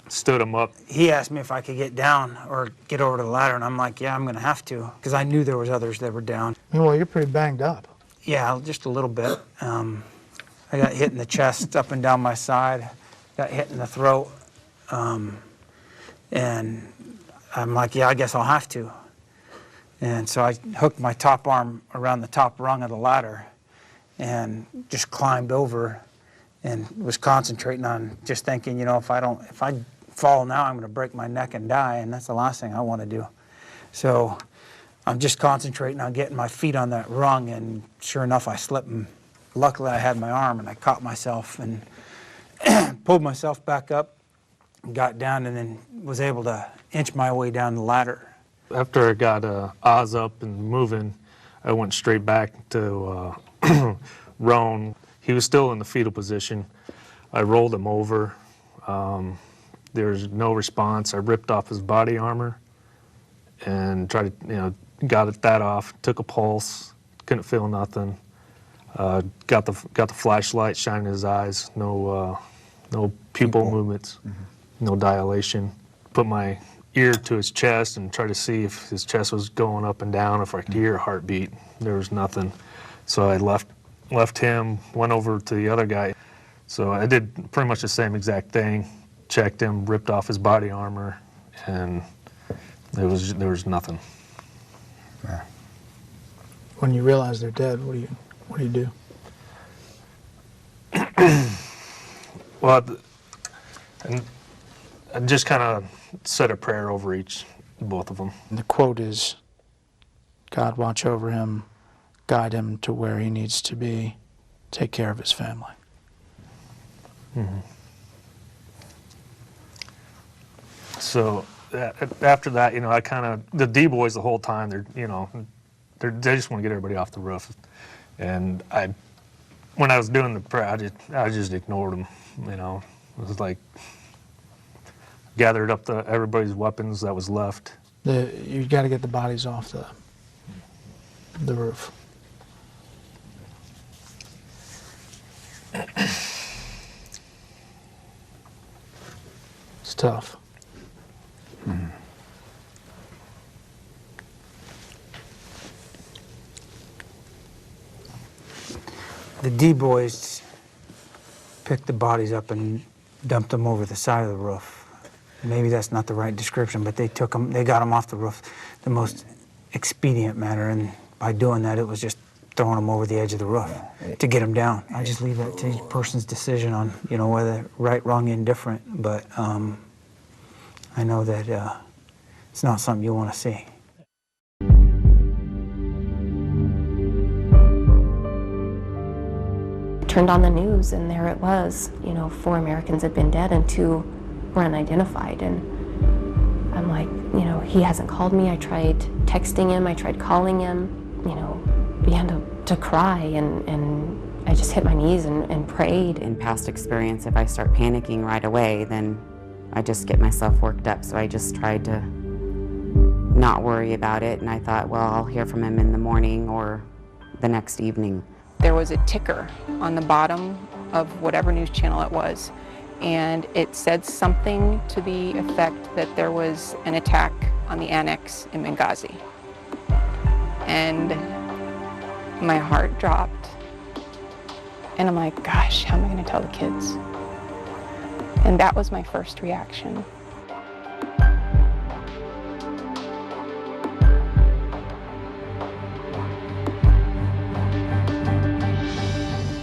Speaker 3: stood him up.
Speaker 1: He asked me if I could get down or get over to the ladder, and I'm like, yeah, I'm going to have to, because I knew there was others that were down.
Speaker 4: Meanwhile, you're pretty banged up.
Speaker 1: Yeah, just a little bit. I got hit in the chest, up and down my side, got hit in the throat, and I'm like, yeah, I guess I'll have to. And so I hooked my top arm around the top rung of the ladder and just climbed over and was concentrating on just thinking, you know, if I fall now, I'm going to break my neck and die, and that's the last thing I want to do. So I'm just concentrating on getting my feet on that rung, and sure enough, I slipped, and luckily I had my arm, and I caught myself and pulled myself back up, got down, and then was able to inch my way down the ladder.
Speaker 3: After I got Oz up and moving, I went straight back to Roan. He was still in the fetal position. I rolled him over, There was no response. I ripped off his body armor and tried to, got that off. Took a pulse, couldn't feel nothing. Got the flashlight shining in his eyes. No pupil movements, no dilation. Put my ear to his chest and tried to see if his chest was going up and down, if I could hear a heartbeat. There was nothing. So I left him, went over to the other guy. So I did pretty much the same exact thing. Checked him, ripped off his body armor, and there was nothing.
Speaker 2: Yeah.
Speaker 4: When you realize they're dead, what do you do?
Speaker 3: Well, and I just kind of said a prayer over both of them.
Speaker 4: And the quote is, God watch over him, guide him to where he needs to be, take care of his family.
Speaker 3: Mm-hmm. So after that, I kind of, the D-boys the whole time, they just want to get everybody off the roof. And when I was doing the prayer, I just ignored them, It was like, gathered up everybody's weapons that was left.
Speaker 4: You got to get the bodies off the roof. It's tough.
Speaker 2: Mm-hmm.
Speaker 1: The D-boys picked the bodies up and dumped them over the side of the roof. Maybe that's not the right description, but they got them off the roof the most expedient manner, and by doing that, it was just throwing them over the edge of the roof to get them down. I just leave that to each person's decision on, whether right, wrong, indifferent, but I know that it's not something you want to see.
Speaker 6: Turned on the news, and there it was. 4 Americans had been dead and 2 were unidentified. And I'm like, he hasn't called me. I tried texting him. I tried calling him. Began to cry, and I just hit my knees and prayed.
Speaker 7: In past experience, if I start panicking right away, then I just get myself worked up. So I just tried to not worry about it. And I thought, well, I'll hear from him in the morning or the next evening.
Speaker 8: There was a ticker on the bottom of whatever news channel it was, and it said something to the effect that there was an attack on the annex in Benghazi. And my heart dropped, and I'm like, gosh, how am I going to tell the kids? And that was my first reaction.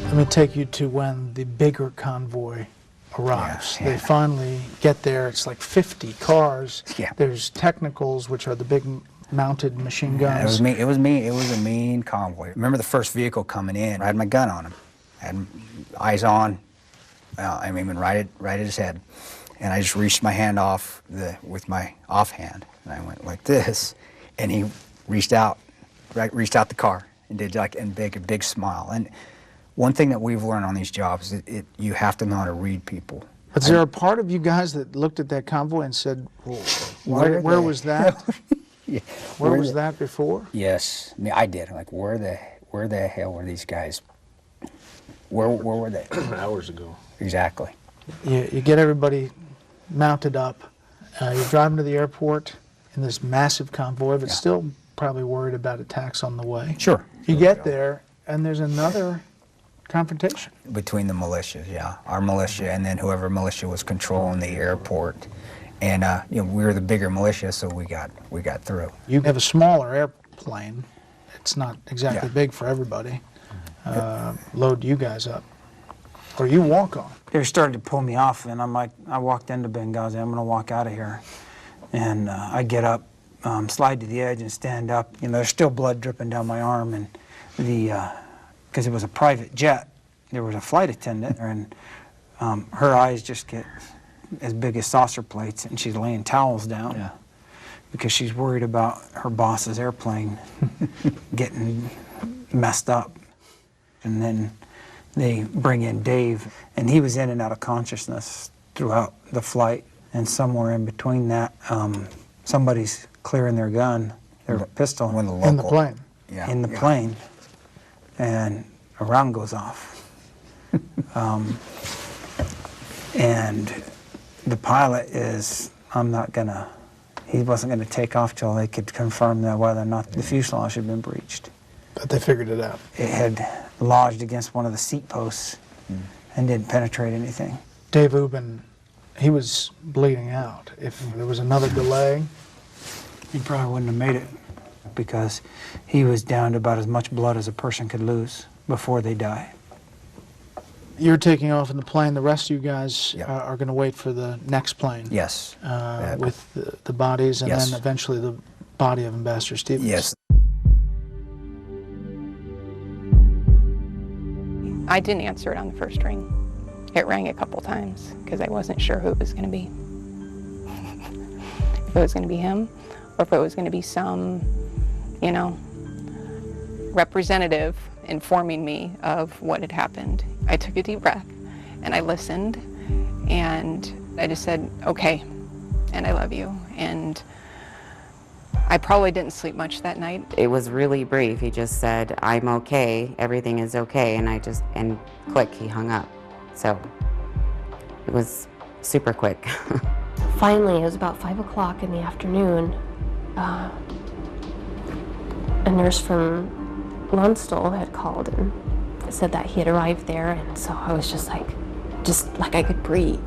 Speaker 4: Let me take you to when the bigger convoy arrives.
Speaker 2: Yeah.
Speaker 4: They finally get there. It's like 50 cars.
Speaker 2: Yeah.
Speaker 4: There's technicals, which are the big mounted machine guns.
Speaker 2: It was a mean convoy. Remember the first vehicle coming in, I had my gun on him. I had eyes on, right at his head. And I just reached my hand off with my offhand, and I went like this, and he reached out the car and did a big smile. And one thing that we've learned on these jobs is you have to know how to read people.
Speaker 4: But is there a part of you guys that looked at that convoy and said, where was that?
Speaker 2: Yeah.
Speaker 4: Where was that before?
Speaker 2: Yes, I did. Like, where the hell were these guys? Where were they?
Speaker 3: Hours ago.
Speaker 2: Exactly.
Speaker 4: You get everybody mounted up. You're driving to the airport in this massive convoy, but still probably worried about attacks on the way.
Speaker 2: Sure.
Speaker 4: You get there, and there's another confrontation.
Speaker 2: Between the militias, our militia, and then whoever militia was controlling the airport. And we were the bigger militia, so we got through.
Speaker 4: You have a smaller airplane. It's not exactly big for everybody. Load you guys up, or you walk on.
Speaker 1: They started to pull me off, and I'm like, I walked into Benghazi. I'm going to walk out of here, and I get up, slide to the edge, and stand up. There's still blood dripping down my arm, and because it was a private jet, there was a flight attendant, and her eyes just get as big as saucer plates, and she's laying towels down because she's worried about her boss's airplane getting messed up. And then they bring in Dave, and he was in and out of consciousness throughout the flight. and somewhere in between that, somebody's clearing their gun, their pistol,
Speaker 4: In the plane.
Speaker 2: Yeah.
Speaker 1: in the plane, and a round goes off. And the pilot is, he wasn't gonna take off till they could confirm that whether or not the fuselage had been breached.
Speaker 4: But they figured it out.
Speaker 1: It had lodged against one of the seat posts and didn't penetrate anything.
Speaker 4: Dave Ubben, he was bleeding out. If there was another delay,
Speaker 1: He probably wouldn't have made it because he was down to about as much blood as a person could lose before they die.
Speaker 4: you're taking off in the plane. The rest of you guys
Speaker 2: Yep.
Speaker 4: are going to wait for the next plane.
Speaker 2: Yes.
Speaker 4: With the bodies and
Speaker 2: Yes.
Speaker 4: then eventually the body of Ambassador Stevens.
Speaker 2: Yes.
Speaker 8: I didn't answer it on the first ring. It rang a couple times because I wasn't sure who it was going to be. If it was going to be him or if it was going to be some, you know, representative informing me of what had happened. I took a deep breath and I listened and I just said, okay, and I love you. And I probably didn't sleep much that night.
Speaker 7: It was really brief. He just said, I'm okay, everything is okay, and click, he hung up. So it was super quick.
Speaker 6: Finally, it was about 5 o'clock in the afternoon. A nurse from Lonsdale had called and said that he had arrived there, and so I was just like I could breathe.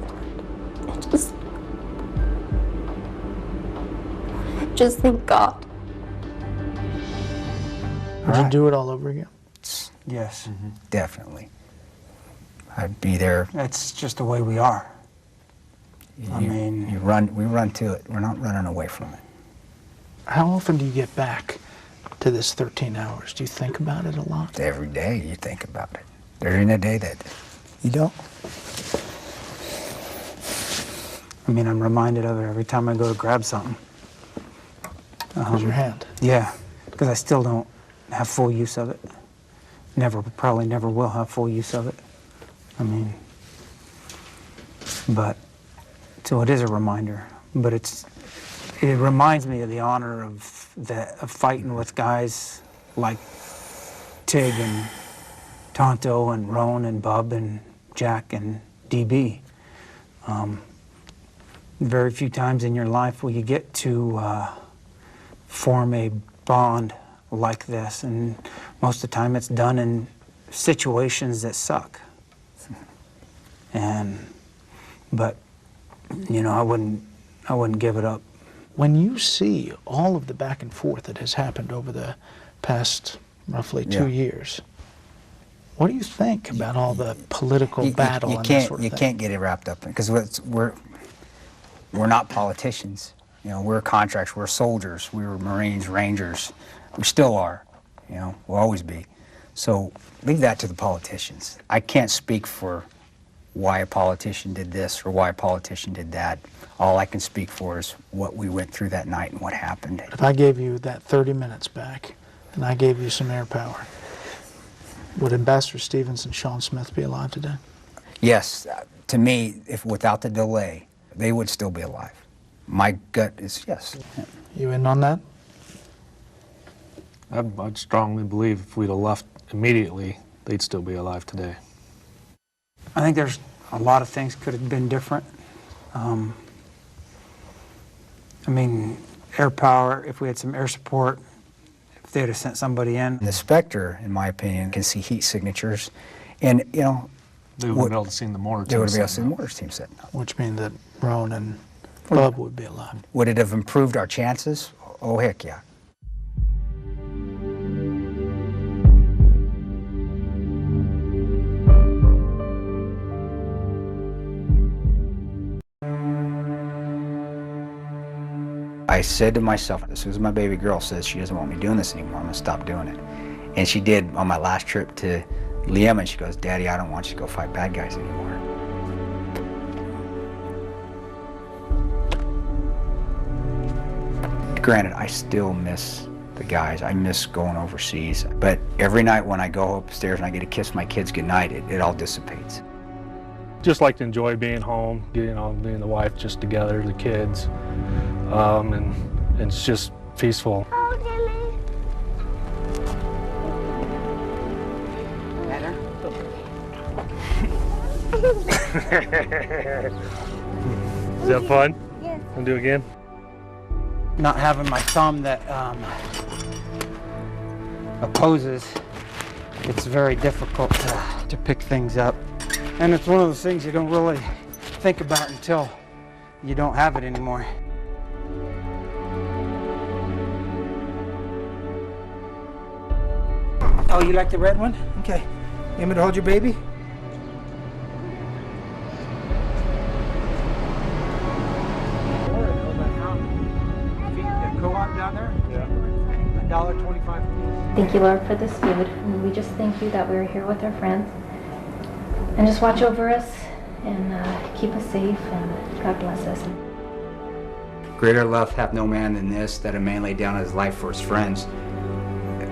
Speaker 6: Just thank God.
Speaker 4: Would you do it all over again?
Speaker 1: Yes.
Speaker 2: Definitely. I'd be there.
Speaker 1: That's just the way we are. I mean,
Speaker 2: we run to it. We're not running away from it.
Speaker 4: How often do you get back to this 13 hours? Do you think about it a lot?
Speaker 2: Every day you think about it. There isn't a day that you don't.
Speaker 1: I mean, I'm reminded of it every time I go to grab something.
Speaker 4: With your hand.
Speaker 1: Yeah, because I still don't have full use of it. Probably never will have full use of it. I mean, but, so it is a reminder. But it reminds me of the honor of fighting with guys like Tig and Tonto and Roan and Bub and Jack and DB. Very few times in your life will you get to form a bond like this, and most of the time it's done in situations that suck. But you know, I wouldn't give it up.
Speaker 4: When you see all of the back and forth that has happened over the past roughly 2 years, what do you think about all the political battle and that sort of thing?
Speaker 2: You can't get it wrapped up in, because we're not politicians. You know, we're contractors, we're soldiers, we were Marines, Rangers. We still are, you know, we'll always be. So leave that to the politicians. I can't speak for why a politician did this or why a politician did that. All I can speak for is what we went through that night and what happened.
Speaker 4: If I gave you that 30 minutes back and I gave you some air power, would Ambassador Stevens and Sean Smith be alive today?
Speaker 2: Yes, to me, if without the delay, they would still be alive. My gut is yes.
Speaker 4: You in on that?
Speaker 3: I'd strongly believe if we'd have left immediately, they'd still be alive today.
Speaker 1: I think there's a lot of things could have been different. I mean, air power, if we had some air support, if they'd have sent somebody in.
Speaker 2: The Spectre, in my opinion, can see heat signatures, and you know,
Speaker 3: They would have been able to see the mortar team.
Speaker 2: they would have been able to see the
Speaker 3: setting up.
Speaker 2: mortars team setting up.
Speaker 4: Which means that Roan and Bub would be alive.
Speaker 2: Would it have improved our chances? Oh, heck yeah. I said to myself, as soon as my baby girl says she doesn't want me doing this anymore, I'm gonna stop doing it. And she did on my last trip to Yemen. She goes, Daddy, I don't want you to go fight bad guys anymore. Granted, I still miss the guys. I miss going overseas. But every night when I go upstairs and I get to kiss my kids goodnight, it all dissipates.
Speaker 3: just like to enjoy being home, getting on, me and the wife just together, the kids, and it's just peaceful. Is that fun?
Speaker 1: Yes.
Speaker 3: Want to do it again?
Speaker 1: Not having my thumb that opposes, it's very difficult to pick things up. And it's one of those things you don't really think about until you don't have it anymore. Oh, you like the red one? Okay. You want me to hold your baby? Co-op down there?
Speaker 3: Yeah.
Speaker 1: $1.25.
Speaker 9: Thank you, Lord, for this food. And we just thank you that we're here with our friends. And just watch over us and keep us safe, and God bless us.
Speaker 2: Greater love hath no man than this, that a man lay down his life for his friends.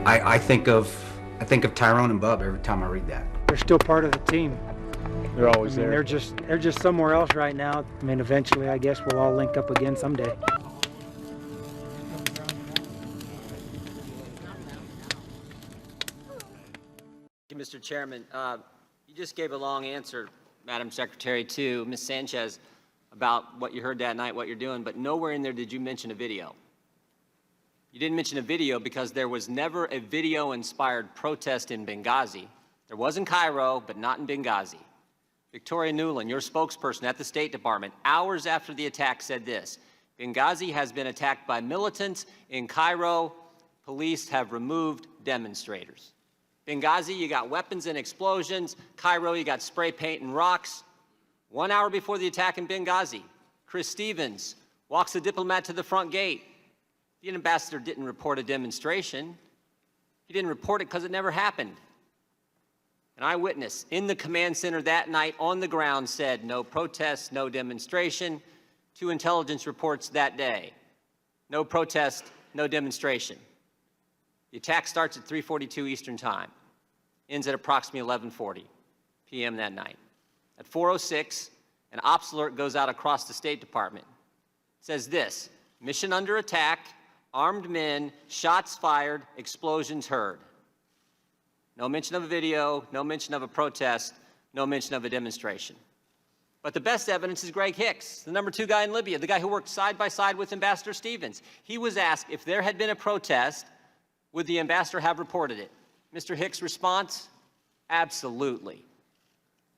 Speaker 2: I think of Tyrone and Bub every time I read that.
Speaker 1: They're still part of the team.
Speaker 3: They're always there.
Speaker 1: They're just somewhere else right now. I mean, eventually, I guess we'll all link up again someday.
Speaker 10: Mr. Chairman, you just gave a long answer, Madam Secretary, to Ms. Sanchez about what you heard that night, what you're doing, but nowhere in there did you mention a video. You didn't mention a video because there was never a video-inspired protest in Benghazi. There was in Cairo, but not in Benghazi. Victoria Nuland, your spokesperson at the State Department, hours after the attack said this: Benghazi has been attacked by militants. In Cairo, police have removed demonstrators. Benghazi, you got weapons and explosions. Cairo, you got spray paint and rocks. 1 hour before the attack in Benghazi, Chris Stevens walks the diplomat to the front gate. The ambassador didn't report a demonstration. He didn't report it because it never happened. An eyewitness in the command center that night on the ground said no protest, no demonstration. 2 intelligence reports that day. No protest, no demonstration. The attack starts at 3:42 Eastern Time, ends at approximately 11:40 p.m. that night. At 4:06, an ops alert goes out across the State Department. It says this: mission under attack, armed men, shots fired, explosions heard. No mention of a video, no mention of a protest, no mention of a demonstration. But the best evidence is Greg Hicks, the #2 guy in Libya, the guy who worked side by side with Ambassador Stevens. He was asked if there had been a protest, would the ambassador have reported it? Mr. Hicks' response, absolutely.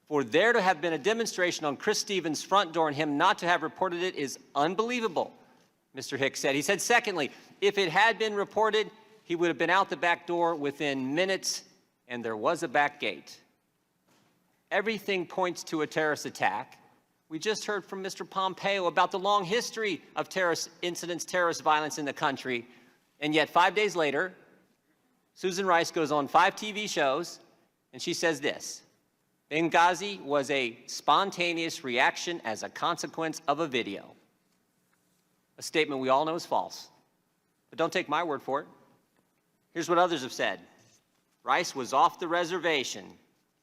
Speaker 10: For there to have been a demonstration on Chris Stevens' front door and him not to have reported it is unbelievable, Mr. Hicks said. He said, secondly, if it had been reported, he would have been out the back door within minutes, and there was a back gate. Everything points to a terrorist attack. We just heard from Mr. Pompeo about the long history of terrorist incidents, terrorist violence in the country, and yet 5 days later, Susan Rice goes on 5 TV shows, and she says this: Benghazi was a spontaneous reaction as a consequence of a video. A statement we all know is false, but don't take my word for it. Here's what others have said. Rice was off the reservation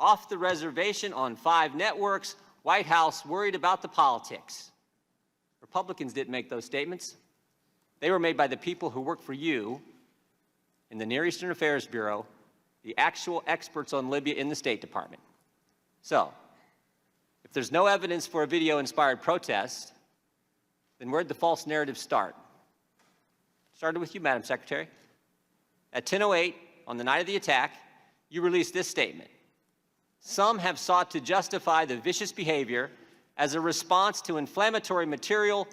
Speaker 10: on 5 networks. White House worried about the politics. Republicans didn't make those statements. They were made by the people who work for you in the Near Eastern Affairs Bureau, the actual experts on Libya in the State Department. So, if there's no evidence for a video-inspired protest, then where'd the false narrative start? It started with you, Madam Secretary. At 10:08, on the night of the attack, you released this statement: some have sought to justify the vicious behavior as a response to inflammatory material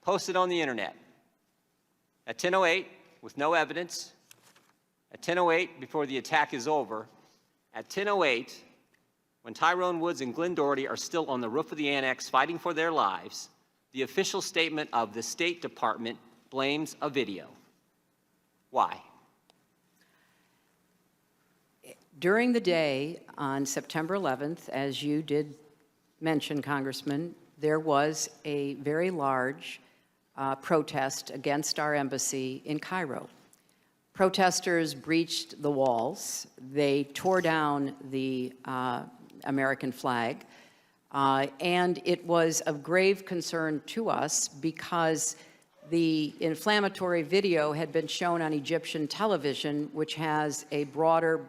Speaker 10: posted on the internet. At 10:08, with no evidence, at 10:08, before the attack is over, at 10:08, when Tyrone Woods and Glenn Doherty are still on the roof of the annex fighting for their lives, the official statement of the State Department blames a video. Why?
Speaker 11: During the day on September 11th, as you did mention, Congressman, there was a very large protest against our embassy in Cairo. Protesters breached the walls. They tore down the American flag. And it was of grave concern to us because the inflammatory video had been shown on Egyptian television, which has a broader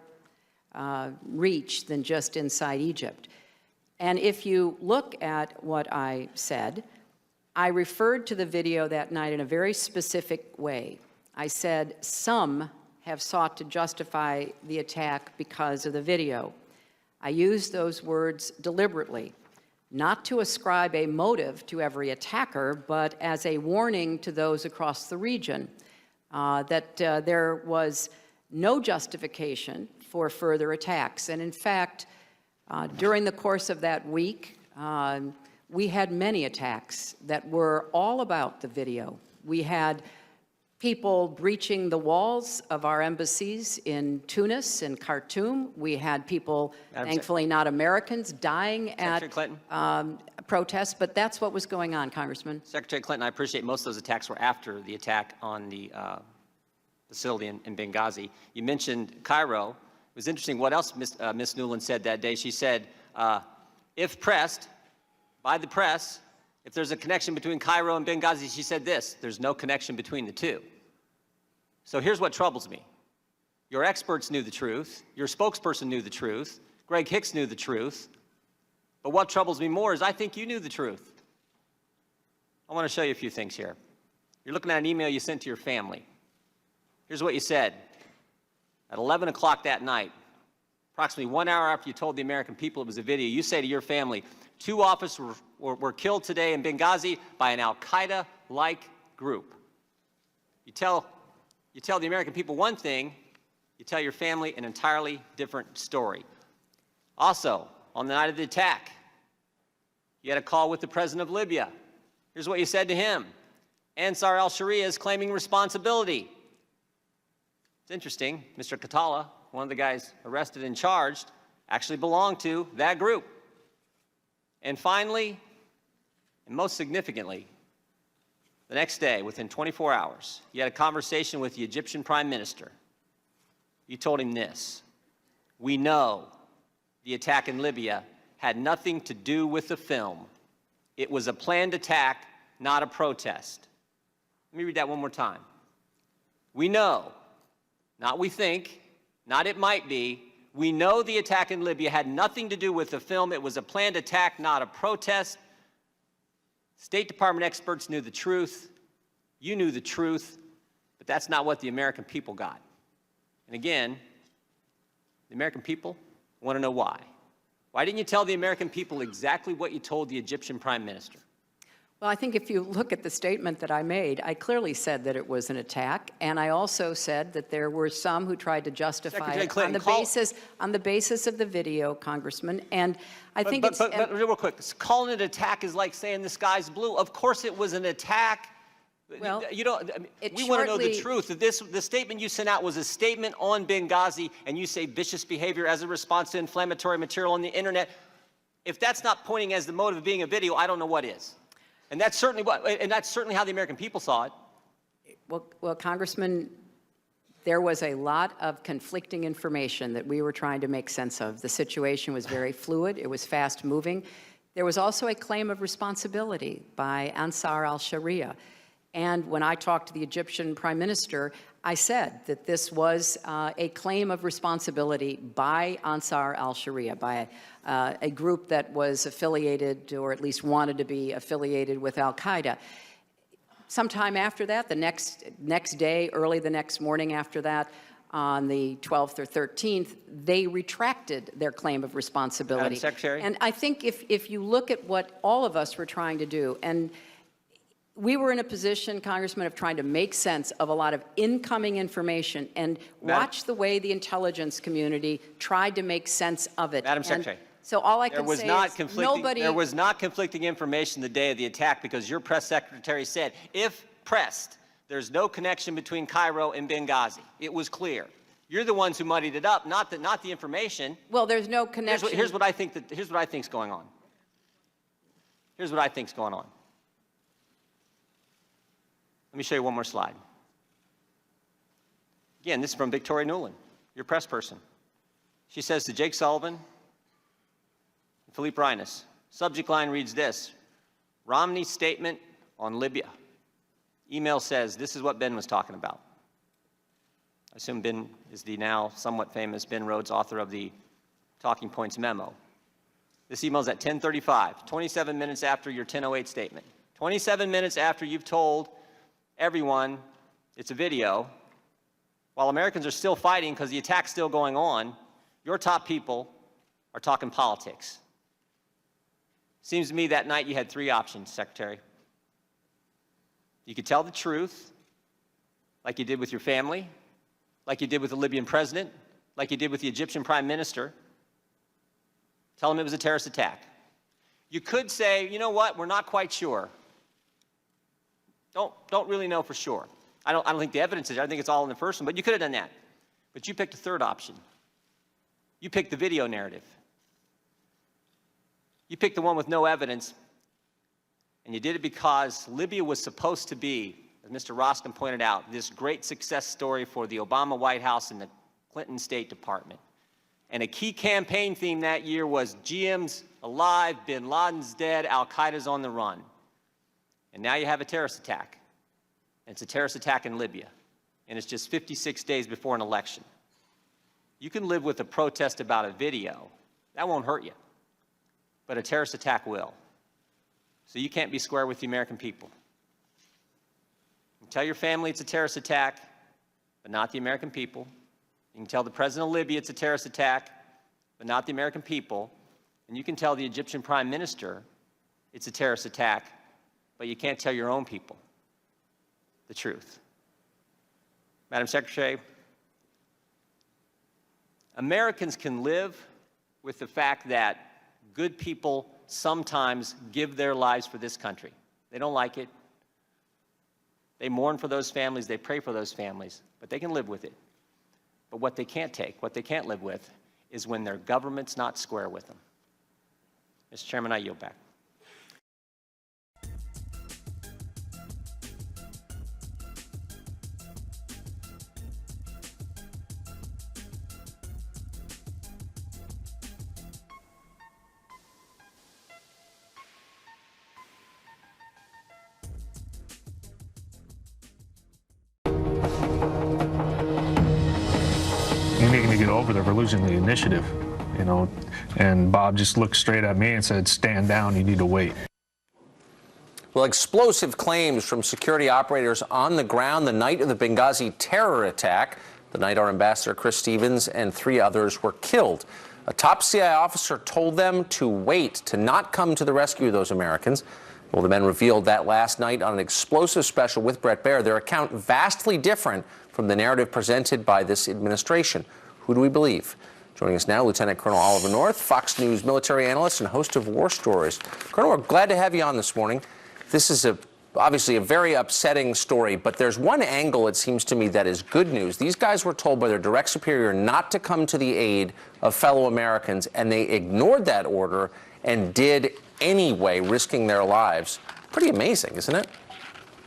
Speaker 11: reach than just inside Egypt. And if you look at what I said, I referred to the video that night in a very specific way. I said, some have sought to justify the attack because of the video. I used those words deliberately, not to ascribe a motive to every attacker, but as a warning to those across the region that there was no justification for further attacks. And in fact, during the course of that week, we had many attacks that were all about the video. We had people breaching the walls of our embassies in Tunis and Khartoum. We had people, thankfully not Americans, dying at protests, but that's what was going on, Congressman.
Speaker 10: Secretary Clinton, I appreciate most of those attacks were after the attack on the facility in Benghazi. You mentioned Cairo. It was interesting what else Ms. Newland said that day. She said, if pressed by the press, if there's a connection between Cairo and Benghazi, she said this, there's no connection between the two. So here's what troubles me. Your experts knew the truth. Your spokesperson knew the truth. Greg Hicks knew the truth. But what troubles me more is I think you knew the truth. I want to show you a few things here. You're looking at an email you sent to your family. Here's what you said. At 11 o'clock that night, approximately 1 hour after you told the American people it was a video, you say to your family, 2 officers were killed today in Benghazi by an al-Qaeda-like group. You tell the American people one thing, you tell your family an entirely different story. Also, on the night of the attack, you had a call with the president of Libya. Here's what you said to him. Ansar al-Sharia is claiming responsibility. It's interesting, Mr. Katala, one of the guys arrested and charged, actually belonged to that group. And finally, and most significantly, the next day, within 24 hours, you had a conversation with the Egyptian Prime Minister. You told him this: we know the attack in Libya had nothing to do with the film. It was a planned attack, not a protest. Let me read that one more time. We know, not we think, not it might be, we know the attack in Libya had nothing to do with the film. It was a planned attack, not a protest. State Department experts knew the truth. You knew the truth, but that's not what the American people got. And again, the American people want to know why. Why didn't you tell the American people exactly what you told the Egyptian Prime Minister?
Speaker 11: Well, I think if you look at the statement that I made, I clearly said that it was an attack, and I also said that there were some who tried to justify it on the basis of the video, Congressman. And I think
Speaker 10: but real quick, calling it an attack is like saying the sky's blue. Of course, it was an attack.
Speaker 11: Well,
Speaker 10: we want to know the truth. The statement you sent out was a statement on Benghazi, and you say vicious behavior as a response to inflammatory material on the internet. If that's not pointing as the motive of being a video, I don't know what is. And that's certainly how the American people saw it.
Speaker 11: Well, Congressman, there was a lot of conflicting information that we were trying to make sense of. The situation was very fluid. It was fast moving. There was also a claim of responsibility by Ansar al-Sharia. And when I talked to the Egyptian Prime Minister, I said that this was a claim of responsibility by Ansar al-Sharia, by a group that was affiliated, or at least wanted to be affiliated with al-Qaeda. Sometime after that, the next day, early the next morning after that, on the 12th or 13th, they retracted their claim of responsibility.
Speaker 10: Madam Secretary?
Speaker 11: And I think if you look at what all of us were trying to do, and we were in a position, Congressman, of trying to make sense of a lot of incoming information and watch the way the intelligence community tried to make sense of it.
Speaker 10: Madam Secretary.
Speaker 11: So all I can say is nobody...
Speaker 10: There was not conflicting information the day of the attack because your press secretary said, if pressed, there's no connection between Cairo and Benghazi. It was clear. You're the ones who muddied it up, not the information.
Speaker 11: Well, there's no connection.
Speaker 10: Here's what I think's going on. Here's what I think's going on. Let me show you one more slide. Again, this is from Victoria Nuland, your press person. She says to Jake Sullivan and Philippe Reines, Subject line reads this: Romney's statement on Libya. Email says this is what Ben was talking about. I assume Ben is the now somewhat famous Ben Rhodes, author of the Talking Points memo. This email is at 10:35, 27 minutes after your 10:08 statement. 27 minutes after you've told everyone it's a video, while Americans are still fighting because the attack's still going on, your top people are talking politics. Seems to me that night you had three options, Secretary. You could tell the truth, like you did with your family, like you did with the Libyan president, like you did with the Egyptian prime minister. Tell them it was a terrorist attack. You could say, you know what, we're not quite sure. Don't really know for sure. I don't think the evidence is there. I think it's all in the first one, but you could have done that. But you picked a third option. You picked the video narrative. You picked the one with no evidence, and you did it because Libya was supposed to be, as Mr. Roskin pointed out, this great success story for the Obama White House and the Clinton State Department. And a key campaign theme that year was GM's alive, bin Laden's dead, Al-Qaeda's on the run. And now you have a terrorist attack. And it's a terrorist attack in Libya. And it's just 56 days before an election. You can live with a protest about a video. That won't hurt you. But a terrorist attack will. So you can't be square with the American people. You can tell your family it's a terrorist attack, but not the American people. You can tell the president of Libya it's a terrorist attack, but not the American people. And you can tell the Egyptian prime minister it's a terrorist attack, but you can't tell your own people the truth. Madam Secretary, Americans can live with the fact that good people sometimes give their lives for this country. They don't like it. They mourn for those families. They pray for those families. But they can live with it. But what they can't take, what they can't live with, is when their government's not square with them. Mr. Chairman, I yield back.
Speaker 3: You need to get over there. We're losing the initiative, you know. And Bob just looked straight at me and said, "Stand down. You need to wait."
Speaker 12: Well, explosive claims from security operators on the ground the night of the Benghazi terror attack, the night our ambassador Chris Stevens and 3 others were killed. A top CIA officer told them to wait, to not come to the rescue of those Americans. Well, the men revealed that last night on an explosive special with Bret Baier. Their account vastly different from the narrative presented by this administration. Who do we believe? Joining us now, Lieutenant Colonel Oliver North, Fox News military analyst and host of War Stories. Colonel, we're glad to have you on this morning. This is obviously a very upsetting story, but there's one angle, it seems to me, that is good news. These guys were told by their direct superior not to come to the aid of fellow Americans, and they ignored that order and did anyway, risking their lives. Pretty amazing, isn't it?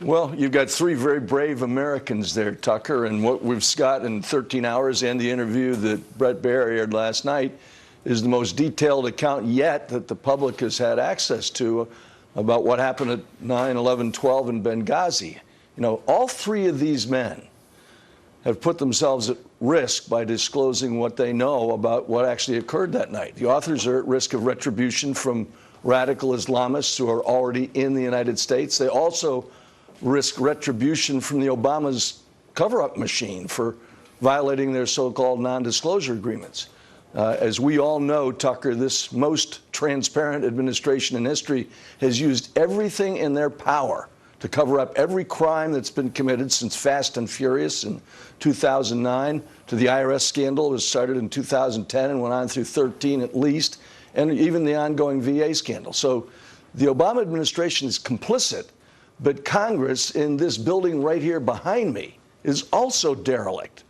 Speaker 13: Well, you've got 3 very brave Americans there, Tucker, and what we've got in 13 hours and the interview that Bret Baier aired last night is the most detailed account yet that the public has had access to about what happened at 9/11/12 in Benghazi. You know, all 3 of these men have put themselves at risk by disclosing what they know about what actually occurred that night. The authors are at risk of retribution from radical Islamists who are already in the United States. They also risk retribution from the Obama's cover-up machine for violating their so-called non-disclosure agreements. As we all know, Tucker, this most transparent administration in history has used everything in their power to cover up every crime that's been committed since Fast and Furious in 2009 to the IRS scandal. It was started in 2010 and went on through 13 at least, and even the ongoing VA scandal. So the Obama administration is complicit, but Congress in this building right here behind me is also derelict.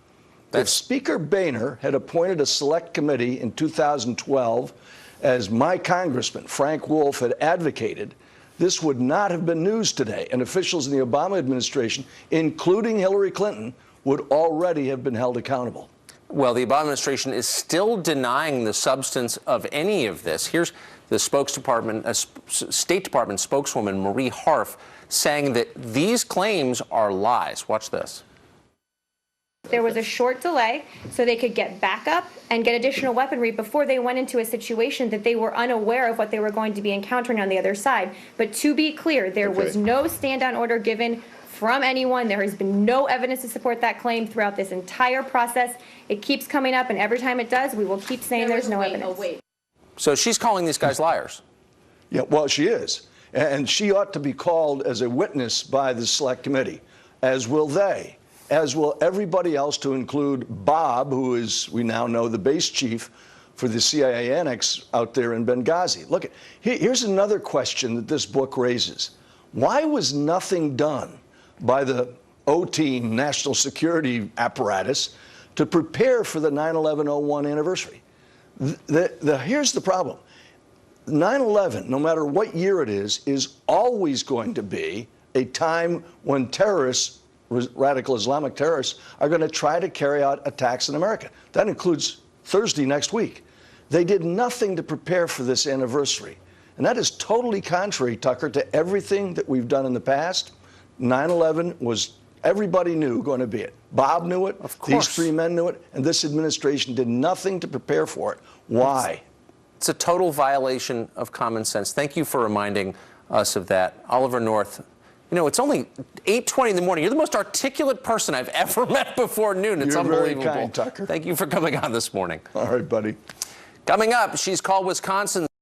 Speaker 13: If Speaker Boehner had appointed a select committee in 2012, as my congressman, Frank Wolf, had advocated, this would not have been news today, and officials in the Obama administration, including Hillary Clinton, would already have been held accountable.
Speaker 12: Well, the Obama administration is still denying the substance of any of this. Here's the State Department spokeswoman, Marie Harf, saying that these claims are lies. Watch this.
Speaker 14: There was a short delay so they could get backup and get additional weaponry before they went into a situation that they were unaware of what they were going to be encountering on the other side. But to be clear, there was no stand-down order given from anyone. There has been no evidence to support that claim throughout this entire process. It keeps coming up, and every time it does, we will keep saying there's no evidence.
Speaker 12: So she's calling these guys liars.
Speaker 13: Yeah, well, she is. And she ought to be called as a witness by the Select Committee, as will they, as will everybody else, to include Bob, who is, we now know, the base chief for the CIA annex out there in Benghazi. Look, here's another question that this book raises. Why was nothing done by the O-Team national security apparatus to prepare for the 9/11/01 anniversary? Here's the problem. 9/11, no matter what year it is always going to be a time when terrorists, radical Islamic terrorists, are going to try to carry out attacks in America. That includes Thursday next week. They did nothing to prepare for this anniversary. And that is totally contrary, Tucker, to everything that we've done in the past. 9/11 was, everybody knew, going to be it. Bob knew it.
Speaker 12: Of course.
Speaker 13: These three men knew it. And this administration did nothing to prepare for it. Why?
Speaker 12: It's a total violation of common sense. Thank you for reminding us of that. Oliver North, you know, it's only 8:20 in the morning. You're the most articulate person I've ever met before noon. It's unbelievable.
Speaker 13: Very kind, Tucker.
Speaker 12: Thank you for coming on this morning.
Speaker 13: All right, buddy.
Speaker 12: Coming up, she's called Wisconsin